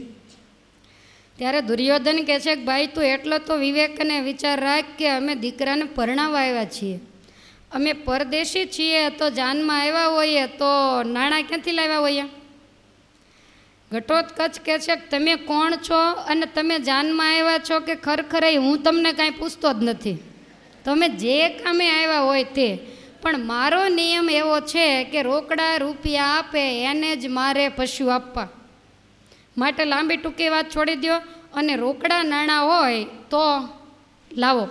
Speaker 1: ત્યારે દુર્યોધન કહે છે કે ભાઈ તું એટલો તો વિવેક અને વિચાર રાખ કે અમે દીકરાને પરણાવવા આવ્યા છીએ, અમે પરદેશી છીએ, તો જાનમાં આવ્યા હોઈએ તો નાણાં ક્યાંથી લાવ્યા હોઈએ? ઘટોત્કચ કહે છે કે તમે કોણ છો અને તમે જાનમાં આવ્યા છો કે ખરેખર હું તમને કાંઈ પૂછતો જ નથી, તમે જે કામે આવ્યા હોય તે. પણ મારો નિયમ એવો છે કે રોકડા રૂપિયા આપે એને જ મારે પશુ આપવા. માટે લાંબી ટૂંકી વાત છોડી દો અને રોકડા નાણાં હોય તો લાવો.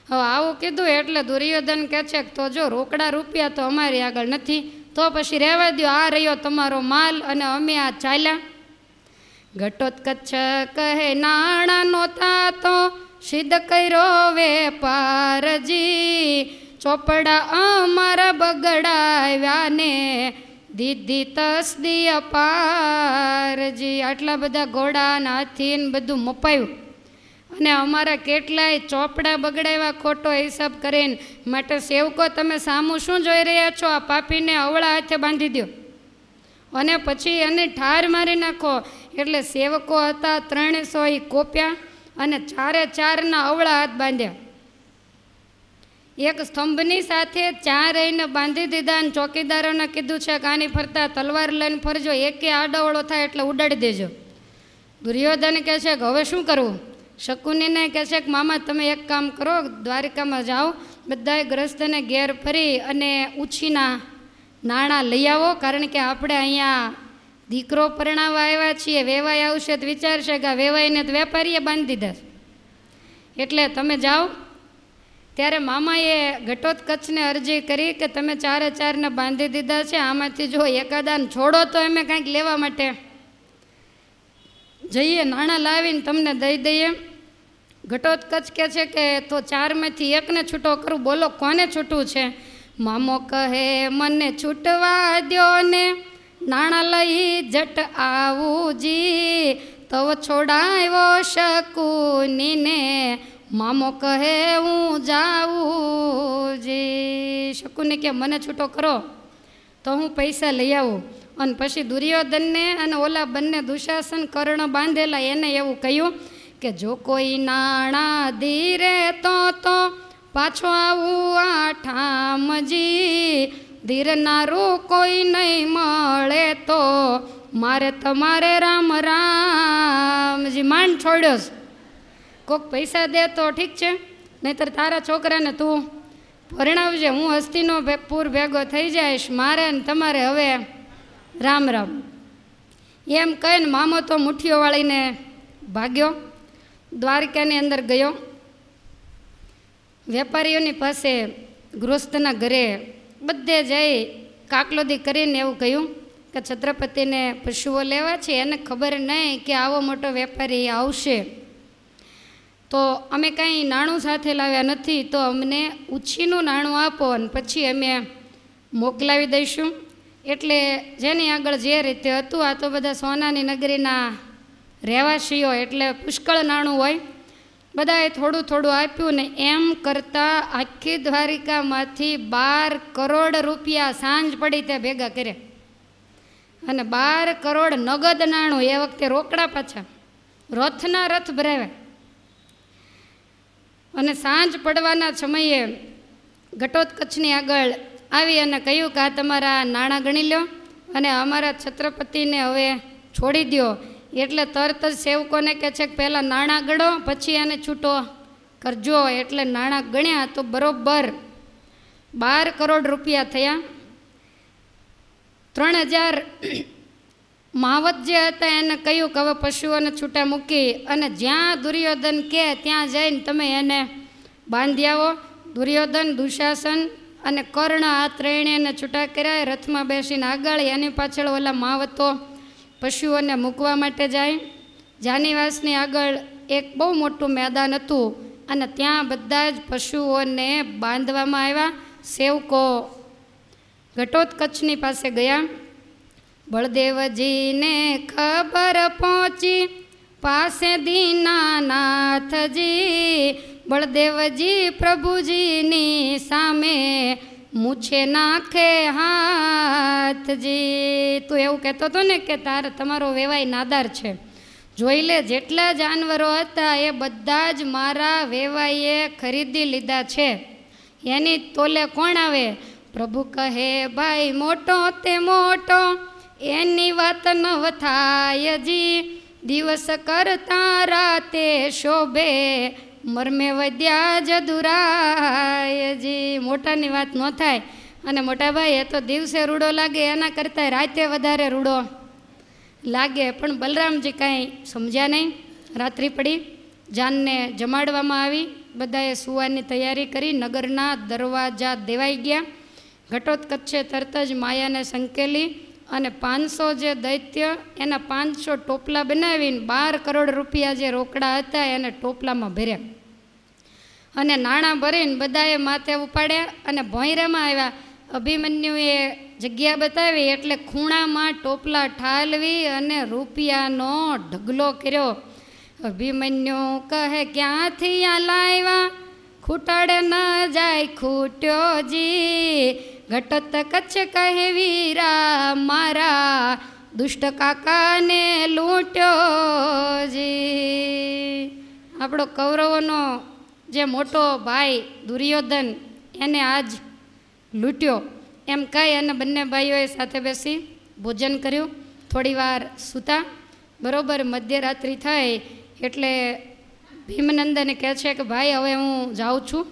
Speaker 1: હવે આવું કીધું એટલે દુર્યોધન કહે છે કે તો જો રોકડા રૂપિયા તો અમારી આગળ નથી, તો પછી રહેવા દો, આ રહ્યો તમારો માલ અને અમે આ ચાલ્યા. ઘટોત્કચ કહે નાણાં નહોતા તો સિદ્ધ કર્યો વેપારજી. ચોપડા અમારા બગડાવ્યા ને દીધી તસદી અપારજી. આટલા બધા ઘોડા ને હાથી ને બધું મપાયું અને અમારા કેટલાય ચોપડા બગડાવ્યા ખોટો હિસાબ કરીને. માટે સેવકો તમે સામું શું જોઈ રહ્યા છો? આ પાપીને અવળા હાથે બાંધી દો અને પછી એને ઠાર મારી નાખો. એટલે સેવકો હતા 300 એ કોપ્યા અને 4 અવળા હાથ બાંધ્યા. એક સ્તંભની સાથે 4 બાંધી દીધા અને ચોકીદારોને કીધું છે કે આની ફરતા તલવાર લઈને ફરજો, એકે આડોવળો થાય એટલે ઉડાડી દેજો. દુર્યોધન કહે છે કે હવે શું કરવું? શકુનીને કહે છે કે મામા તમે એક કામ કરો, દ્વારિકામાં જાઓ, બધાએ ગ્રસ્તને ઘેર ફરી અને ઉછીના નાણાં લઈ આવો, કારણ કે આપણે અહીંયા દીકરો પરણાવવા આવ્યા છીએ, વેવાઈ આવશે તો વિચારશે કે આ વેવાઈને તો વેપારીએ બાંધી દીધા, એટલે તમે જાઓ. ત્યારે મામાએ ઘટોત્કચને અરજી કરી કે તમે 4 બાંધી દીધા છે, આમાંથી જો એકાદાને છોડો તો અમે કાંઈક લેવા માટે જઈએ, નાણાં લાવીને તમને દઈ દઈએ. ઘટોત્કચ કહે છે કે તો 4માંથી એકને છૂટો કરું, બોલો કોને છૂટવું છે? મામો કહે મને છૂટવા દો ને નાણાં લઈ જટ આવું જી. તવ છોડાવ્યો શકુનીને, મામો કહે હું જાઉં જી. શકુની કે મને છૂટો કરો તો હું પૈસા લઈ આવું. અને પછી દુર્યોધનને અને ઓલા બંને દુશાસન કર્ણ બાંધેલા એને એવું કહ્યું કે જો કોઈ નાણાં ધીરે તો પાછો આવું આઠામજી. ધીરનારું કોઈ નહીં મળે તો મારે તમારે રામ રામજી. માંડ છોડ્યો, કોક પૈસા દે તો ઠીક છે, નહીતર તારા છોકરાને તું પરણાવજે, હું હસ્તીનો પૂર ભેગો થઈ જઈશ, મારે ને તમારે હવે રામ રામ. એમ કહીને મામો તો મુઠ્ઠીઓ વાળીને ભાગ્યો, દ્વારકાની અંદર ગયો. વેપારીઓની પાસે ગૃહસ્થના ઘરે બધે જઈ કાકલોદી કરીને એવું કહ્યું કે છત્રપતિને પશુઓ લેવા છે, એને ખબર નહીં કે આવો મોટો વેપારી આવશે, તો અમે કાંઈ નાણું સાથે લાવ્યા નથી, તો અમને ઉછીનું નાણું આપો અને પછી અમે મોકલાવી દઈશું. એટલે જેની આગળ જે રીતે હતું, આ તો બધા સોનાની નગરીના રહેવાસીઓ એટલે પુષ્કળ નાણું હોય. બધાએ થોડું થોડું આપ્યું ને એમ કરતાં આખી દ્વારિકામાંથી 12 કરોડ રૂપિયા સાંજ પડી ત્યાં ભેગા કર્યા. અને 12 કરોડ નગદ નાણું, એ વખતે રોકડા પાછા, રથના રથ ભરાવ્યા. અને સાંજ પડવાના સમયે ઘટોત્કચની આગળ આવી અને કહ્યું કે આ તમારા નાણાં ગણી લો અને અમારા છત્રપતિને હવે છોડી દો. એટલે તરત જ સેવકોને કહે છે કે પહેલાં નાણાં ગણો પછી એને છૂટો કરજો. એટલે નાણાં ગણ્યા તો બરોબર 12 કરોડ રૂપિયા થયા. 3000 માવત જે હતા એને કહ્યું કે હવે પશુઓને છૂટા મૂકી અને જ્યાં દુર્યોધન કહે ત્યાં જઈને તમે એને બાંધી આવો. દુર્યોધન, દુશાસન અને કર્ણ આ ત્રણેયને છૂટા કર્યા. રથમાં બેસીને આગળ, એની પાછળ ઓલા માવતો પશુઓને મૂકવા માટે જાય. જાનીવાસની આગળ એક બહુ મોટું મેદાન હતું અને ત્યાં બધા જ પશુઓને બાંધવામાં આવ્યા. સેવકો ઘટોત્કચની પાસે ગયા. બળદેવજીને ખબર પહોંચી પાસે દીનાનાથજી. બળદેવજી પ્રભુજીની સામે મૂછે નાખે હાથજી. તું એવું કહેતો હતો ને કે તમારો વેવાઈ નાદાર છે, જોઈ લે જેટલા જાનવરો હતા એ બધા જ મારા વેવાઈએ ખરીદી લીધા છે, એની તોલે કોણ આવે? પ્રભુ કહે ભાઈ મોટો તે મોટો એની વાત ન વથાયજી. દિવસ કરતા રાતે શોભે મરમે વધ્યા જદુરાયજી. મોટાની વાત ન થાય. અને મોટા ભાઈ એ તો દિવસે રૂડો લાગે એના કરતાં રાતે વધારે રૂડો લાગે. પણ બલરામજી કાંઈ સમજ્યા નહીં. રાત્રિ પડી, જાનને જમાડવામાં આવી, બધાએ સુવાની તૈયારી કરી. નગરના દરવાજા દેવાઈ ગયા. ઘટોત્કચે તરત જ માયાને સંકેલી અને 500 જે દૈત્ય એના 500 ટોપલા બનાવીને 12 કરોડ રૂપિયા જે રોકડા હતા એને ટોપલામાં ભર્યા અને નાણાં ભરીને બધાએ માથે ઉપાડ્યા અને ભોંયરામાં આવ્યા. અભિમન્યુએ જગ્યા બતાવી એટલે ખૂણામાં ટોપલા ઠાલવી અને રૂપિયાનો ઢગલો કર્યો. અભિમન્યુ કહે ક્યાંથી આ લાવ્યા, ખૂટાડે ન જાય ખૂટ્યો જી. ઘટોત્કચ કહે વીરા મારા દુષ્ટ કાકાને લૂંટ્યો જી. આપણો કૌરવોનો જે મોટો ભાઈ દુર્યોધન એને આજ લૂંટ્યો એમ કહી અને બંને ભાઈઓએ સાથે બેસી ભોજન કર્યું. થોડી વાર સૂતા. બરોબર મધ્યરાત્રિ થઈ એટલે ભીમનંદને કહે છે કે ભાઈ હવે હું જાઉં છું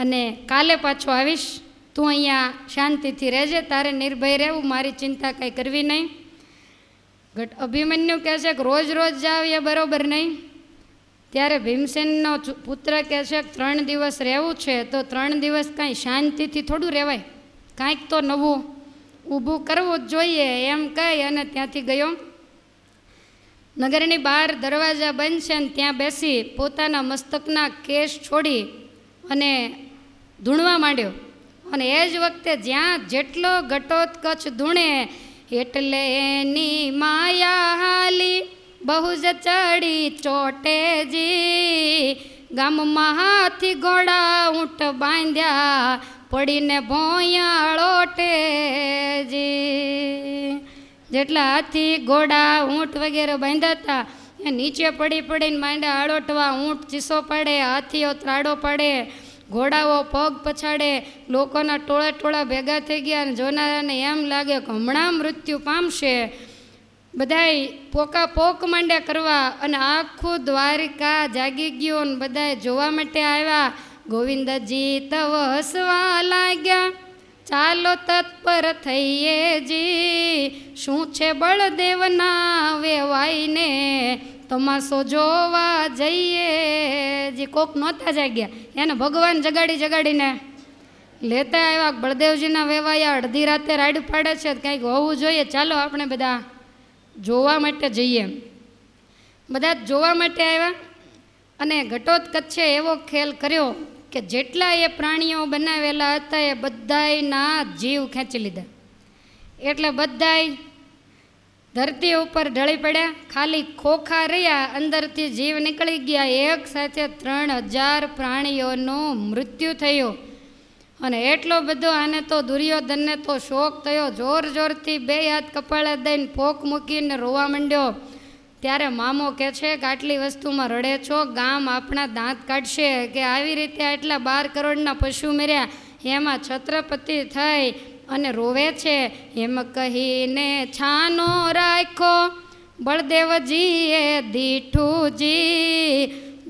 Speaker 1: અને કાલે પાછો આવીશ, તું અહીંયા શાંતિથી રહેજે, તારે નિર્ભય રહેવું, મારી ચિંતા કંઈ કરવી નહીં. અભિમન્યુ કહે છે કે રોજ રોજ જાવ એ બરાબર નહીં. ત્યારે ભીમસેનનો પુત્ર કહે છે કે 3 દિવસ રહેવું છે તો 3 દિવસ કાંઈ શાંતિથી થોડું રહેવાય, કાંઈક તો નવું ઊભું કરવું જ જોઈએ એમ કહી અને ત્યાંથી ગયો. નગરની બહાર દરવાજા બંધ છે ને ત્યાં બેસી પોતાના મસ્તકના કેશ છોડી અને ધૂણવા માંડ્યો. અને એ જ વખતે જ્યાં જેટલો ઘટોત્કચ ધૂણે એટલે એની માયા હાલી બહુ જ ચડી ચોટેજી. ગામમાં હાથી ઘોડા ઊંટ બાંધ્યા પડીને ભોંયાળોટેજી. જેટલા હાથી ઘોડા ઊંટ વગેરે બાંધ્યા હતા એ નીચે પડી પડીને માંડ્યા આળોટવા. ઊંટ ચીસો પાડે, હાથીઓ ત્રાડો પાડે, ઘોડાઓ પગ પછાડે. લોકોના ટોળા ટોળા ભેગા થઈ ગયા અને જોનારાને એમ લાગે કે હમણાં મૃત્યુ પામશે. બધાય પોકા પોક માંડ્યા કરવા અને આખું દ્વારિકા જાગી ગયું અને બધાએ જોવા માટે આવ્યા. ગોવિંદજી તવ હસવા લાગ્યા, ચાલો તત્પર થઈએ જી. શું છે બળદેવના વેવાઈને તમાશો જોવા જઈએ જી. કોક નહોતા જાગ્યા એને ભગવાન જગાડીને લેતા આવ્યા. બળદેવજીના વેવાયા અડધી રાતે રાડ પાડે છે, કંઈક હોવું જોઈએ, ચાલો આપણે બધા જોવા માટે જઈએ. બધા જોવા માટે આવ્યા અને ઘટોત્કચે એવો ખેલ કર્યો કે જેટલા એ પ્રાણીઓ બનાવેલા હતા એ બધાયના જીવ ખેંચી લીધા. એટલે બધાય ધરતી ઉપર ઢળી પડ્યા, ખાલી ખોખા રહ્યા, અંદરથી જીવ નીકળી ગયા. એક સાથે 3000 પ્રાણીઓનું મૃત્યુ થયું. અને એટલો બધો આને તો દુર્યોધનને તો શોક થયો, જોર જોરથી 2 હાથ કપાળે દઈને ફોક મૂકીને રોવા માંડ્યો. ત્યારે મામો કહે છે કે આટલી વસ્તુમાં રડે છો, ગામ આપણા દાંત કાઢશે કે આવી રીતે આટલા 12 કરોડના પશુ મર્યા, એમાં છત્રપતિ થઈ અને રોવે છે. એમ કહીને છાનો રાખ્યો બળદેવજીએ દીઠુજી,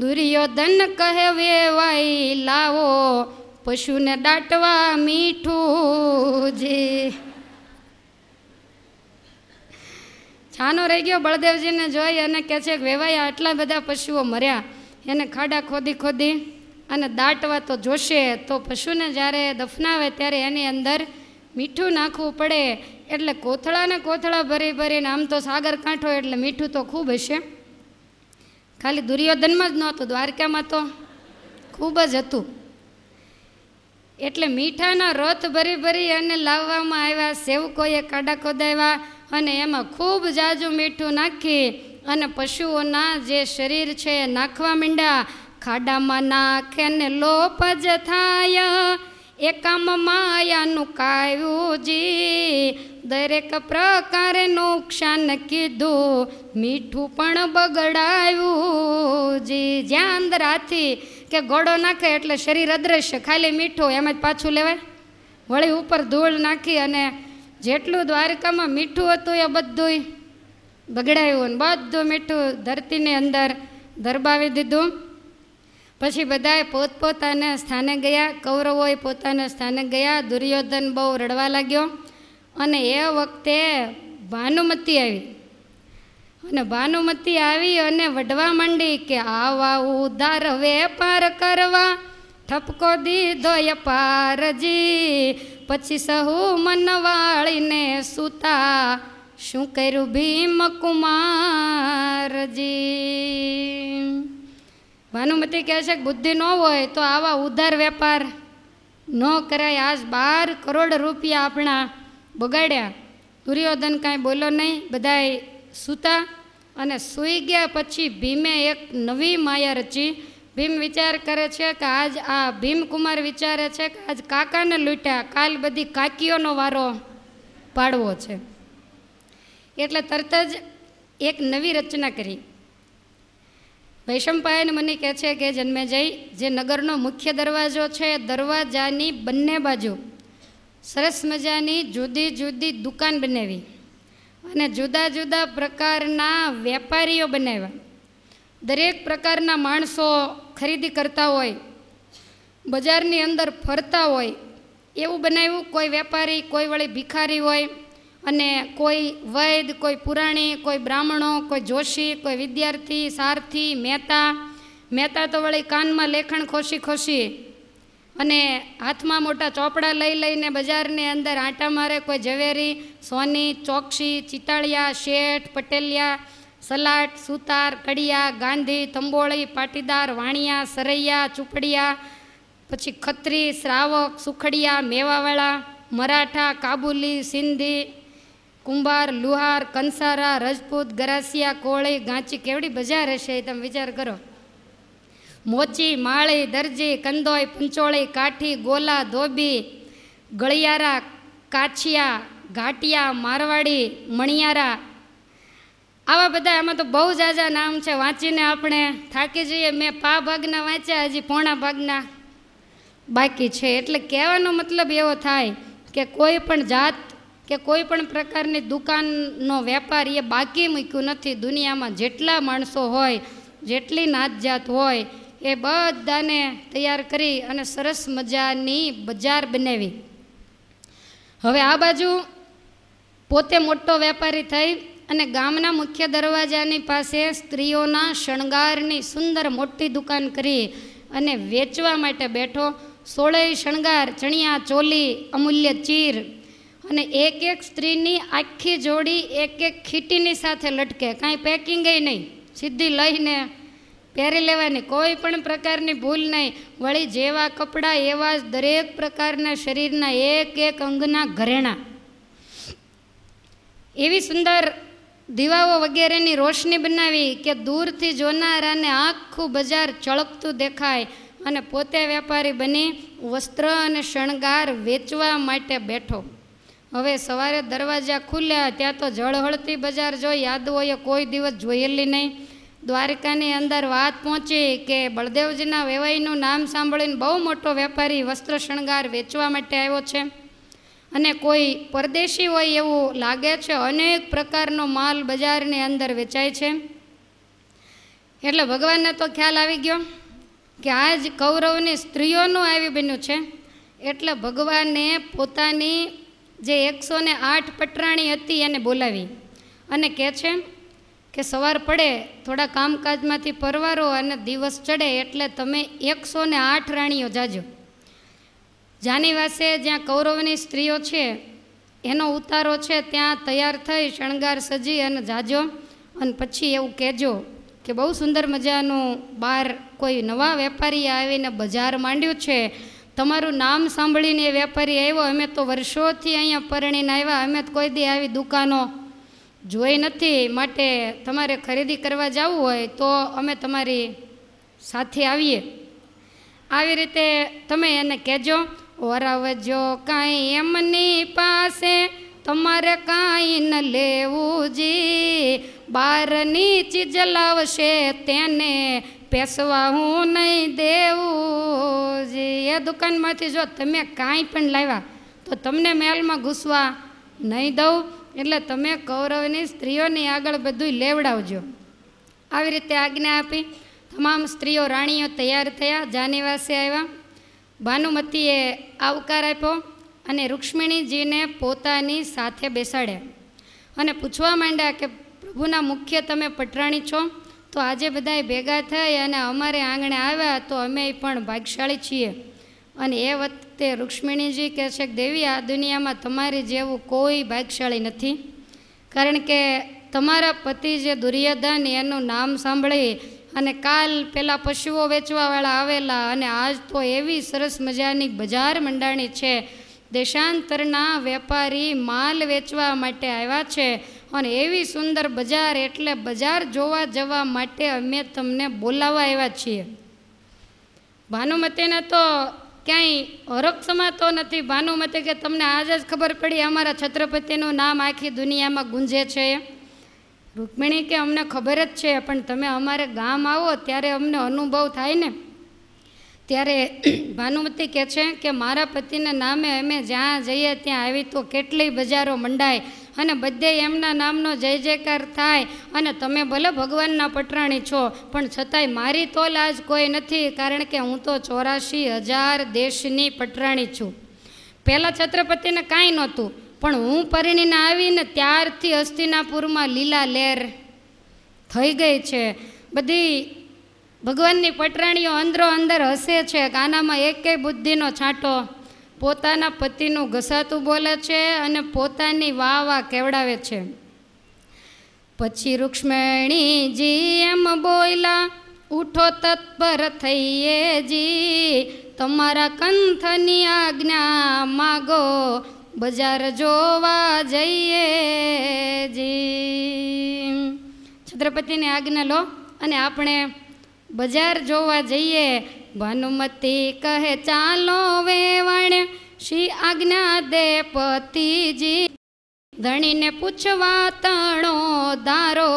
Speaker 1: દુર્યોધન કહે વેવાઈ લાવો પશુને દાટવા મીઠુંજી. છાનો રહી ગયો બળદેવજીને જોઈ અને કહે છે કે વેવાઈ આટલા બધા પશુઓ મર્યા, એને ખાડા ખોદી ખોદી અને દાટવા તો જોશે. તો પશુને જ્યારે દફનાવે ત્યારે એની અંદર મીઠું નાખવું પડે. એટલે કોથળાને કોથળા ભરી ભરીને, આમ તો સાગર કાંઠો એટલે મીઠું તો ખૂબ હશે, ખાલી દુર્યોધનમાં જ નહોતું, દ્વારકામાં તો ખૂબ જ હતું. એટલે મીઠાના રથ ભરી ભરી અને લાવવામાં આવ્યા. સેવકોએ ખાડા ખોદાવ્યા અને એમાં ખૂબ જાજુ મીઠું નાખી અને પશુઓના જે શરીર છે એ નાખવા માંડ્યા. ખાડામાં નાખે ને લોપ જ થાય, એકામ માયાનું કાવ્યું જી, દરેક પ્રકારે નુકસાન કીધું, મીઠું પણ બગડાવ્યું જી. જ્યાં અંદર હાથી કે ઘોડો નાખે એટલે શરીર અદ્રશ્ય, ખાલી મીઠું એમ જ પાછું લેવાય. વળી ઉપર ધૂળ નાખી અને જેટલું દ્વારકામાં મીઠું હતું એ બધું બગડાવ્યું અને બધું મીઠું ધરતીની અંદર ધરબાવી દીધું. પછી બધાએ પોતપોતાના સ્થાને ગયા. કૌરવોએ પોતાના સ્થાને ગયા. દુર્યોધન બહુ રડવા લાગ્યો. અને એ વખતે ભાનુમતી આવી. અને ભાનુમતી આવી અને વઢવા માંડી કે આવા ઉધાર વેપાર કરવા ઠપકો દીધો અપારજી, પછી સહુ મન વાળીને સૂતા, શું કર્યું ભીમ કુમારજી. ભાનુમતી કહે છે કે બુદ્ધિ ન હોય તો આવા ઉધાર વેપાર ન કરાય. આજ 12 કરોડ રૂપિયા આપણા બગાડ્યા. દુર્યોધન કાંઈ બોલો નહીં, બધાએ સૂતા. અને સૂઈ ગયા પછી ભીમે એક નવી માયા રચી. ભીમ વિચાર કરે છે કે આજ આ ભીમકુમાર વિચારે છે કે આજ કાકાને લૂંટ્યા, કાલ બધી કાકીઓનો વારો પાડવો છે. એટલે તરત જ એક નવી રચના કરી. વૈશંપાયન મને કહે છે કે જન્મેજય, જે નગરનો મુખ્ય દરવાજો છે, દરવાજાની બંને બાજુ સરસ મજાની જુદી જુદી દુકાન બનાવી અને જુદા જુદા પ્રકારના વેપારીઓ બનાવ્યા. દરેક પ્રકારના માણસો ખરીદી કરતા હોય, બજારની અંદર ફરતા હોય એવું બનાવ્યું. કોઈ વેપારી, કોઈ વળી ભિખારી હોય, અને કોઈ વૈદ, કોઈ પુરાણી, કોઈ બ્રાહ્મણો, કોઈ જોશી, કોઈ વિદ્યાર્થી, સારથી, મહેતા તો વળી કાનમાં લેખણ ખોશી ખોશી અને હાથમાં મોટા ચોપડા લઈ લઈને બજારની અંદર આંટા મારે. કોઈ ઝવેરી, સોની, ચોકસી, ચિતાળિયા, શેઠ, પટેલિયા, સલાટ, સુતાર, કડિયા, ગાંધી, તંબોળી, પાટીદાર, વાણિયા, સરૈયા, ચૂપડિયા, પછી ખત્રી, શ્રાવક, સુખડિયા, મેવાવાળા, મરાઠા, કાબુલી, સિંધી, કુંભાર, લુહાર, કંસારા, રજપૂત, ગરાસિયા, કોળી, ગાંચી. કેવડી બજાર હશે તમે વિચાર કરો. મોચી, માળી, દરજી, કંદોઈ, પંચોળી, કાઠી, ગોલા, ધોબી, ગળિયારા, કાછિયા, ઘાટિયા, મારવાડી, મણિયારા, આવા બધા. આમાં તો બહુ જાજા નામ છે, વાંચીને આપણે થાકી જઈએ. મેં પા ભાગના વાંચ્યા, હજી પોણા ભાગના બાકી છે. એટલે કહેવાનો મતલબ એવો થાય કે કોઈ પણ જાત કે કોઈ પણ પ્રકારની દુકાનનો વેપાર એ બાકી મૂક્યું નથી. દુનિયામાં જેટલા માણસો હોય, જેટલી નાત જાત હોય, એ બધાને તૈયાર કરી અને સરસ મજાની બજાર બનાવી. હવે આ બાજુ પોતે મોટો વેપારી થઈ અને ગામના મુખ્ય દરવાજાની પાસે સ્ત્રીઓના શણગારની સુંદર મોટી દુકાન કરી અને વેચવા માટે બેઠો. 16 શણગાર, ચણિયા ચોલી, અમૂલ્ય ચીર અને એક એક સ્ત્રીની આખી જોડી એક એક ખીટીની સાથે લટકે. કાંઈ પેકિંગ નહીં, સીધી લઈને પહેરી લેવાની, કોઈ પણ પ્રકારની ભૂલ નહીં. વળી જેવા કપડાં એવા જ દરેક પ્રકારના શરીરના એક એક અંગના ઘરેણા. એવી સુંદર દીવાઓ વગેરેની રોશની બનાવી કે દૂરથી જોનારાને આખું બજાર ચળકતું દેખાય, અને પોતે વેપારી બની વસ્ત્ર અને શણગાર વેચવા માટે બેઠો. હવે સવારે દરવાજા ખુલ્યા ત્યાં તો ઝળહળતી બજાર જોઈ યાદવોએ કોઈ દિવસ જોયેલી નહીં. દ્વારકાની અંદર વાત પહોંચી કે બળદેવજીના વેવાઈનું નામ સાંભળીને બહુ મોટો વેપારી વસ્ત્ર શણગાર વેચવા માટે આવ્યો છે, અને કોઈ પરદેશી હોય એવું લાગે છે. અનેક પ્રકારનો માલ બજારની અંદર વેચાય છે. એટલે ભગવાનને તો ખ્યાલ આવી ગયો કે આજ કૌરવની સ્ત્રીઓનું આવી બન્યું છે. એટલે ભગવાને પોતાની જે 108 પટરાણી હતી એને બોલાવી અને કહે છે કે સવાર પડે થોડા કામકાજમાંથી પરવારો અને દિવસ ચડે એટલે તમે 108 રાણીઓ જાજો. જાનીવાસે જ્યાં કૌરવની સ્ત્રીઓ છે એનો ઉતારો છે ત્યાં તૈયાર થઈ શણગાર સજી અને જાજો, અને પછી એવું કહેજો કે બહુ સુંદર મજાનું બહાર કોઈ નવા વેપારી આવીને બજાર માંડ્યું છે, તમારું નામ સાંભળીને એ વેપારી આવ્યો, અમે તો વર્ષોથી અહીંયા પરણીને આવ્યા, અમે તો કોઈ દી આવી દુકાનો જોઈ નથી, માટે તમારે ખરીદી કરવા જવું હોય તો અમે તમારી સાથે આવીએ. આવી રીતે તમે એને કહેજો. વરાવજો કાંઈ એમની પાસે તમારે કાંઈ ન લેવું જી, બારની ચીજ લાવશે તેને પેસવા હું નહીં દેવું જી. એ દુકાનમાંથી જો તમે કાંઈ પણ લાવ્યા તો તમને મહેલમાં ઘૂસવા નહીં દઉં, એટલે તમે કૌરવની સ્ત્રીઓની આગળ બધું લેવડાવજો. આવી રીતે આજ્ઞા આપી. તમામ સ્ત્રીઓ રાણીઓ તૈયાર થયા, જાનીવાસે આવ્યા. ભાનુમતીએ આવકાર આપ્યો અને રૂક્ષ્મણીજીને પોતાની સાથે બેસાડ્યા અને પૂછવા માંડ્યા કે પ્રભુના મુખ્ય તમે પટરાણી છો, તો આજે બધાએ ભેગા થઈ અને અમારે આંગણે આવ્યા તો અમે પણ ભાગ્યશાળી છીએ. અને એ વખતે રૂક્ષ્મણીજી કહે છે કે દેવી, આ દુનિયામાં તમારી જેવું કોઈ ભાગ્યશાળી નથી, કારણ કે તમારા પતિ જે દુર્યોધન એનું નામ સાંભળી અને કાલ પેલા પશુઓ વેચવાવાળા આવેલા, અને આજ તો એવી સરસ મજાની બજાર મંડાણી છે, દેશાંતરના વેપારી માલ વેચવા માટે આવ્યા છે, અને એવી સુંદર બજાર, એટલે બજાર જોવા જવા માટે અમે તમને બોલાવવા આવ્યા છીએ. ભાનુમતીને તો ક્યાંય હરખ સમાતો નથી. ભાનુમતી કે તમને આજ જ ખબર પડી અમારા છત્રપતિનું નામ આખી દુનિયામાં ગુંજે છે. રૂક્મિણી કે અમને ખબર જ છે, પણ તમે અમારે ગામ આવો ત્યારે અમને અનુભવ થાય ને. ત્યારે ભાનુમતી કહે છે કે મારા પતિના નામે અમે જ્યાં જઈએ ત્યાં આવી તો કેટલી બજારો મંડાય અને બધે એમના નામનો જય જયકાર થાય, અને તમે ભલે ભગવાનના પટરાણી છો પણ છતાંય મારી તોલ આજ કોઈ નથી, કારણ કે હું તો 84,000 દેશની પટરાણી છું. પહેલાં છત્રપતિને કાંઈ નહોતું, પણ હું પરણીને આવીને ત્યારથી હસ્તિનાપુરમાં લીલા લહેર થઈ ગઈ છે. બધી ભગવાનની પટરાણીઓ અંદરો અંદર હસે છે, કાનામાં એકેય બુદ્ધિનો છાંટો, પોતાના પતિનું ઘસાતું બોલે છે અને પોતાની વાહ કેવડાવે છે. પછી રૂક્ષ્મણીજી એમ બોલ્યા, ઉઠો તત્પર થઈએ જી, તમારા કંથની આજ્ઞા માગો, બજાર જોવા જઈએ જી. છત્રપતિની આજ્ઞા લો અને આપણે બજાર જોવા જઈએ. ભાનુમતી કહે ચાલો વેવાણ, શ્રી આજ્ઞા દે પતિજી, ધણીને પૂછવા તણો ધારો,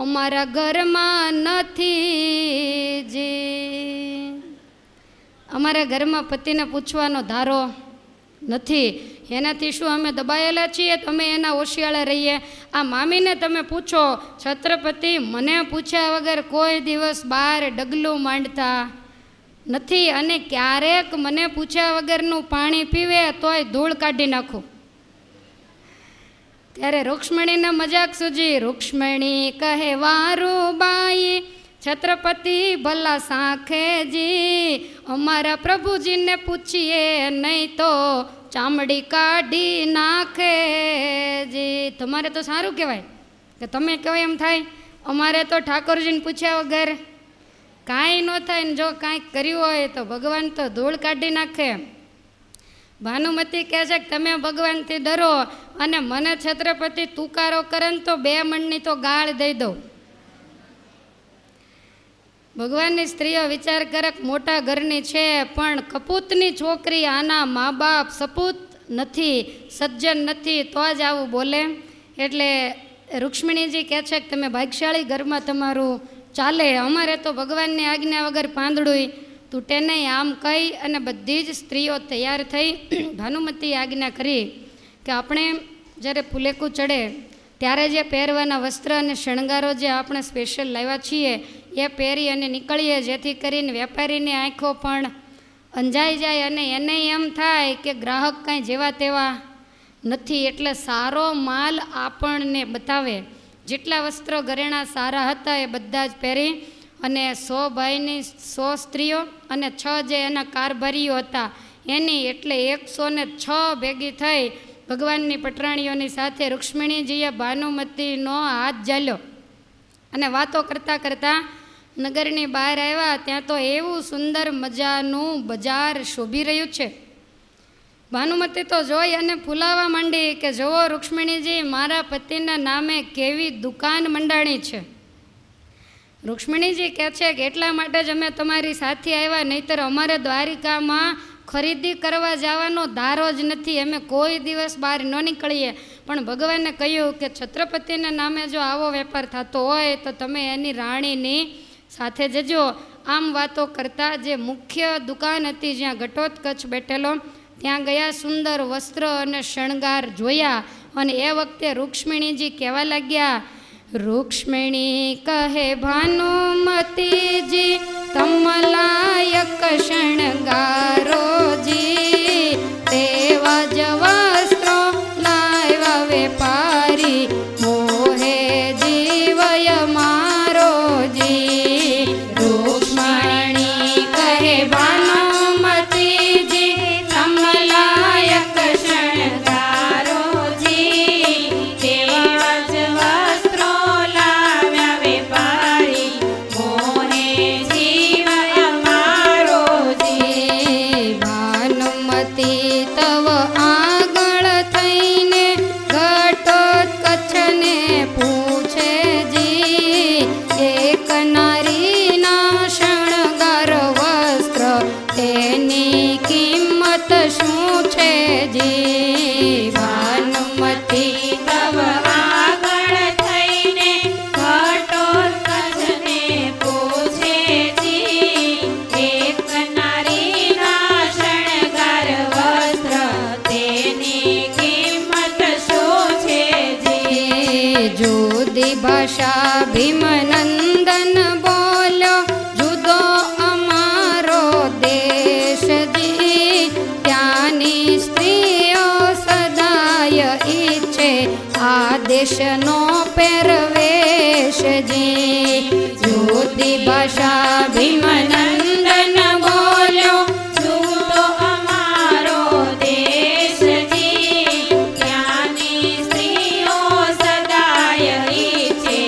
Speaker 1: અમારા ઘરમાં નથી જી. અમારા ઘરમાં પતિને પૂછવાનો ધારો નથી, એનાથી શું અમે દબાયેલા છીએ, તમે એના ઓશિયાળા રહીએ. આ મામીને તમે પૂછો, છત્રપતિ મને પૂછ્યા વગર કોઈ દિવસ બહાર ડગલું માંડતા નથી, અને ક્યારેક મને પૂછ્યા વગરનું પાણી પીવે તોય ધૂળ કાઢી નાખું. ત્યારે રૂક્ષ્મણીને મજાક સૂજી. રૂક્ષ્મણી કહે વારું બાઈ, છત્રપતિ ભલા સાંખેજી, અમારા પ્રભુજીને પૂછીએ નહીં તો ચામડી કાઢી નાખે જી. તમારે તો સારું કહેવાય કે તમે કહેવાય એમ થાય, અમારે તો ઠાકોરજીને પૂછ્યા વગર કાંઈ ન થાય, ને જો કાંઈક કર્યું હોય તો ભગવાન તો ધૂળ કાઢી નાખે. ભાનુમતી કહે છે કે તમે ભગવાનથી ડરો અને મને છત્રપતિ તુકારો કરે ને તો 2 મણની તો ગાળ દઈ દઉં. ભગવાનની સ્ત્રીઓ વિચાર કરે મોટા ઘરની છે પણ કપૂતની છોકરી, આના મા બાપ સપૂત નથી, સજ્જન નથી, તો જ આવું બોલે. એટલે રૂક્ષ્મણીજી કહે છે કે તમે ભાગ્યશાળી ઘરમાં તમારું ચાલે, અમારે તો ભગવાનની આજ્ઞા વગર પાંદડું તૂટે નહીં. આમ કહી અને બધી જ સ્ત્રીઓ તૈયાર થઈ ભાનુમતીએ આજ્ઞા કરી કે આપણે જ્યારે ફુલેકું ચડે ત્યારે જે પહેરવાના વસ્ત્ર અને શણગારો જે આપણે સ્પેશિયલ લાવ્યા છીએ એ પહેરી અને નીકળીએ, જેથી કરીને વેપારીની આંખો પણ અંજાઈ જાય અને એને એમ થાય કે ગ્રાહક કાંઈ જેવા તેવા નથી, એટલે સારો માલ આપણને બતાવે. જેટલા વસ્ત્રો ઘરેણા સારા હતા એ બધા જ પહેરી અને 100 ભાઈની 100 સ્ત્રીઓ અને 6 જે એના કારભારીઓ હતા એની, એટલે 106 ભેગી થઈ ભગવાનની પટરાણીઓની સાથે રૂક્ષ્મણીજીએ ભાનુમતીનો હાથ ઝાલ્યો અને વાતો કરતાં કરતાં નગરની બહાર આવ્યા. ત્યાં તો એવું સુંદર મજાનું બજાર શોભી રહ્યું છે. ભાનુમતી તો જોઈ અને ફૂલાવા માંડી કે જુઓ રૂક્ષ્મણીજી, મારા પતિના નામે કેવી દુકાન મંડાણી છે. રૂક્ષ્મણીજી કહે છે કે એટલા માટે જ અમે તમારી સાથે આવ્યા, નહીંતર અમારે દ્વારિકામાં ખરીદી કરવા જવાનો ધારો જ નથી, અમે કોઈ દિવસ બહાર ન નીકળીએ. પણ ભગવાને કહ્યું કે છત્રપતિના નામે જો આવો વેપાર થતો હોય તો તમે એની રાણીની સાથે જજો. આમ વાતો કરતાં જે મુખ્ય દુકાન હતી જ્યાં ઘટોત્કચ બેઠેલો ત્યાં ગયા, સુંદર વસ્ત્ર અને શણગાર જોયા અને એ વખતે રૂક્ષ્મણીજી કહેવા લાગ્યા, રૂક્ષ્મણી કહે ભાનુમતીજી તમલાયક શણગારોજી, તેવા જ વસ્ત્રો લાવ્યા વેપારી, મોહે જીવય મારોજી. રૂક્ષ્મણી કહે ભાનુમતીજી તમલાયક શણગારોજી, તેવા જ વસ્ત્રો લાવ્યા વેપારી, મોહે જીવય મારોજી. ભાનુમતી તવ આગળ થઈને ઘટોત્કચને પૂછે જી, એક નારીના શણગાર વસ્ત્ર તેની કિંમત શું છે જી. ભાનુમતી તવ આગળ થઈને ઘટોત્કચને પૂછે જી, એક નારીના શણગાર વસ્ત્ર તેની કિંમત શું છે જી. જુદી ભાષા ભીમનંદન બોલ્યો, જુદો અમારો દેશ જી, ત્યાંની સ્ત્રીઓ સદાય ઈચ્છે આ દેશનો પહેરવેશ જી. જુદી ભાષા ભીમનંદન બોલ્યો, જુદો અમારો દેશ જી, ત્યાંની સ્ત્રીઓ સદાય ઈચ્છે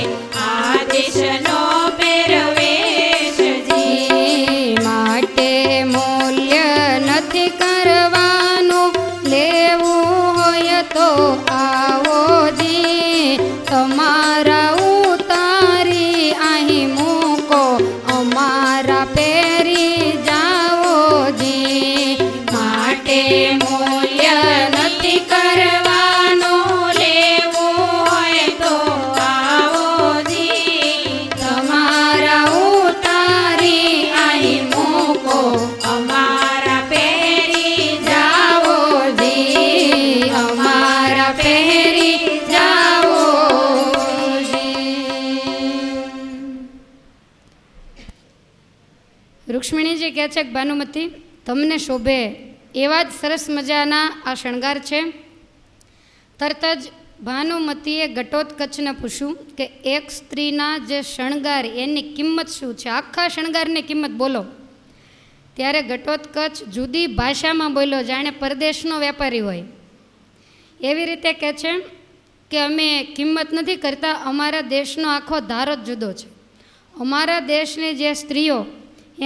Speaker 1: આ દેશનો પહેરવેશ જી. માટે મૂલ્ય નથી કરવાનું, લેવું હોય તો આવો જી, તમારા ઉતારી અહીં મૂકો, અમારા પહેરી જાઓ જી. માટે મૂલ્ય નથી કરવાનું, લેવું હોય તો આવો જી, તમારા ઉતારી અહીં મૂકો, અમારા પહેરી જાઓ જી, અમારા પહેરી જાઓ જી. રૂક્ષ્મણીજી કહે છે કે ભાનુમતી, તમને શોભે એવા જ સરસ મજાના આ શણગાર છે. તરત જ ભાનુમતીએ ઘટોત્કચને પૂછ્યું કે એક સ્ત્રીના જે શણગાર એની કિંમત શું છે, આખા શણગારની કિંમત બોલો. ત્યારે ઘટોત્કચ જુદી ભાષામાં બોલ્યો, જાણે પરદેશનો વેપારી હોય. એવી રીતે કહે છે કે અમે કિંમત નથી કરતા, અમારા દેશનો આખો ધારો જ જુદો છે. અમારા દેશની જે સ્ત્રીઓ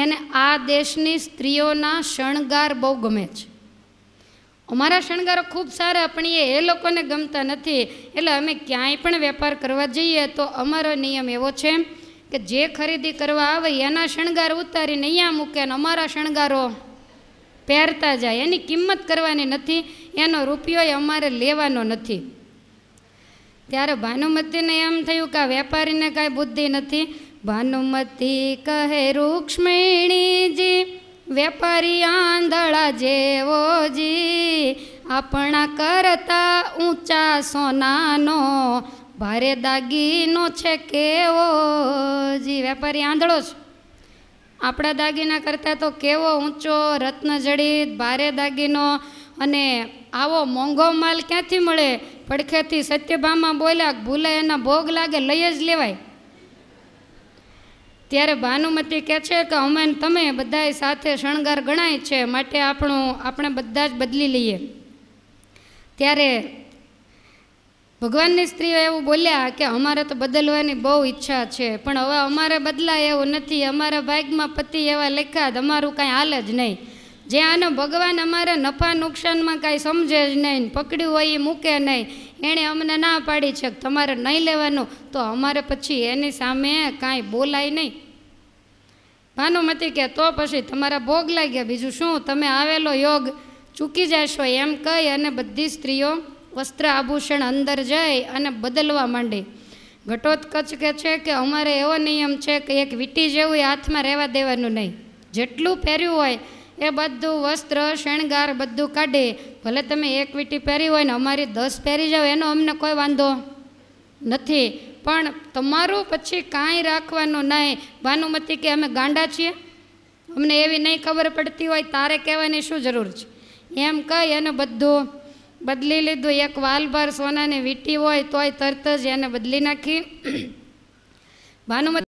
Speaker 1: એને આ દેશની સ્ત્રીઓના શણગાર બહુ ગમે છે અમારા શણગારો ખૂબ સારા, પણ એ લોકોને ગમતા નથી. એટલે અમે ક્યાંય પણ વેપાર કરવા જઈએ તો અમારો નિયમ એવો છે કે જે ખરીદી કરવા આવે એના શણગાર ઉતારીને અહીંયા મૂકે ને અમારા શણગારો પહેરતા જાય. એની કિંમત કરવાની નથી, એનો રૂપિયો અમારે લેવાનો નથી. ત્યારે ભાનુમતીને એમ થયું કે આ વેપારીને કાંઈ બુદ્ધિ નથી. ભાનુમતી કહે રૂક્ષ્મણીજી વેપારી આંધળા જેવો જી, આપણા કરતા ઊંચા સોનાનો ભારે દાગીનો છે કેવો જી. વેપારી આંધળો છે, આપણા દાગીના કરતાં તો કેવો ઊંચો રત્નજડિત ભારે દાગીનો, અને આવો મોંઘો માલ ક્યાંથી મળે? પડખેથી સત્યભામા બોલ્યા, ભૂલે એના ભોગ લાગે લઈ જ લેવાય. ત્યારે ભાનુમતી કહે છે કે અમે તમે બધાય સાથે શણગાર ગણાય છે, માટે આપણે બધા જ બદલી લઈએ. ત્યારે ભગવાનની સ્ત્રીઓ એવું બોલ્યા કે અમારે તો બદલવાની બહુ ઈચ્છા છે, પણ હવે અમારે બદલાય એવું નથી. અમારા ભાગમાં પતિ એવા લખ્યા, અમારું કાંઈ હાલ જ નહીં. જે આનો ભગવાન અમારે નફા નુકસાનમાં કાંઈ સમજે જ નહીં, પકડ્યું હોય એ મૂકે નહીં. એણે અમને ના પાડી છે કે તમારે નહીં લેવાનું, તો અમારે પછી એની સામે કાંઈ બોલાય નહીં. ભાનુમતી કે તો પછી તમારા ભોગ લાગ્યા, બીજું શું, તમે આવેલો યોગ ચૂકી જશો. એમ કહી અને બધી સ્ત્રીઓ વસ્ત્ર આભૂષણ અંદર જઈ અને બદલવા માંડી. ઘટોત્કચ કહે છે કે અમારે એવો નિયમ છે કે એક વીંટી જેવું હાથમાં રહેવા દેવાનું નહીં. જેટલું પહેર્યું હોય એ બધું વસ્ત્ર શણગાર બધું કાઢી, ભલે તમે એક વીંટી પહેરી હોય ને અમારી 10 પહેરી જાઓ એનો અમને કોઈ વાંધો નથી, પણ તમારું પછી કાંઈ રાખવાનું નહીં. ભાનુમતી કે અમે ગાંડા છીએ, અમને એવી નહીં ખબર પડતી હોય, તારે કહેવાની શું જરૂર છે? એમ કહી અને બધું બદલી લીધું. એક વાલભર સોનાની વીંટી હોય તોય તરત જ એને બદલી નાખી. ભાનુમતી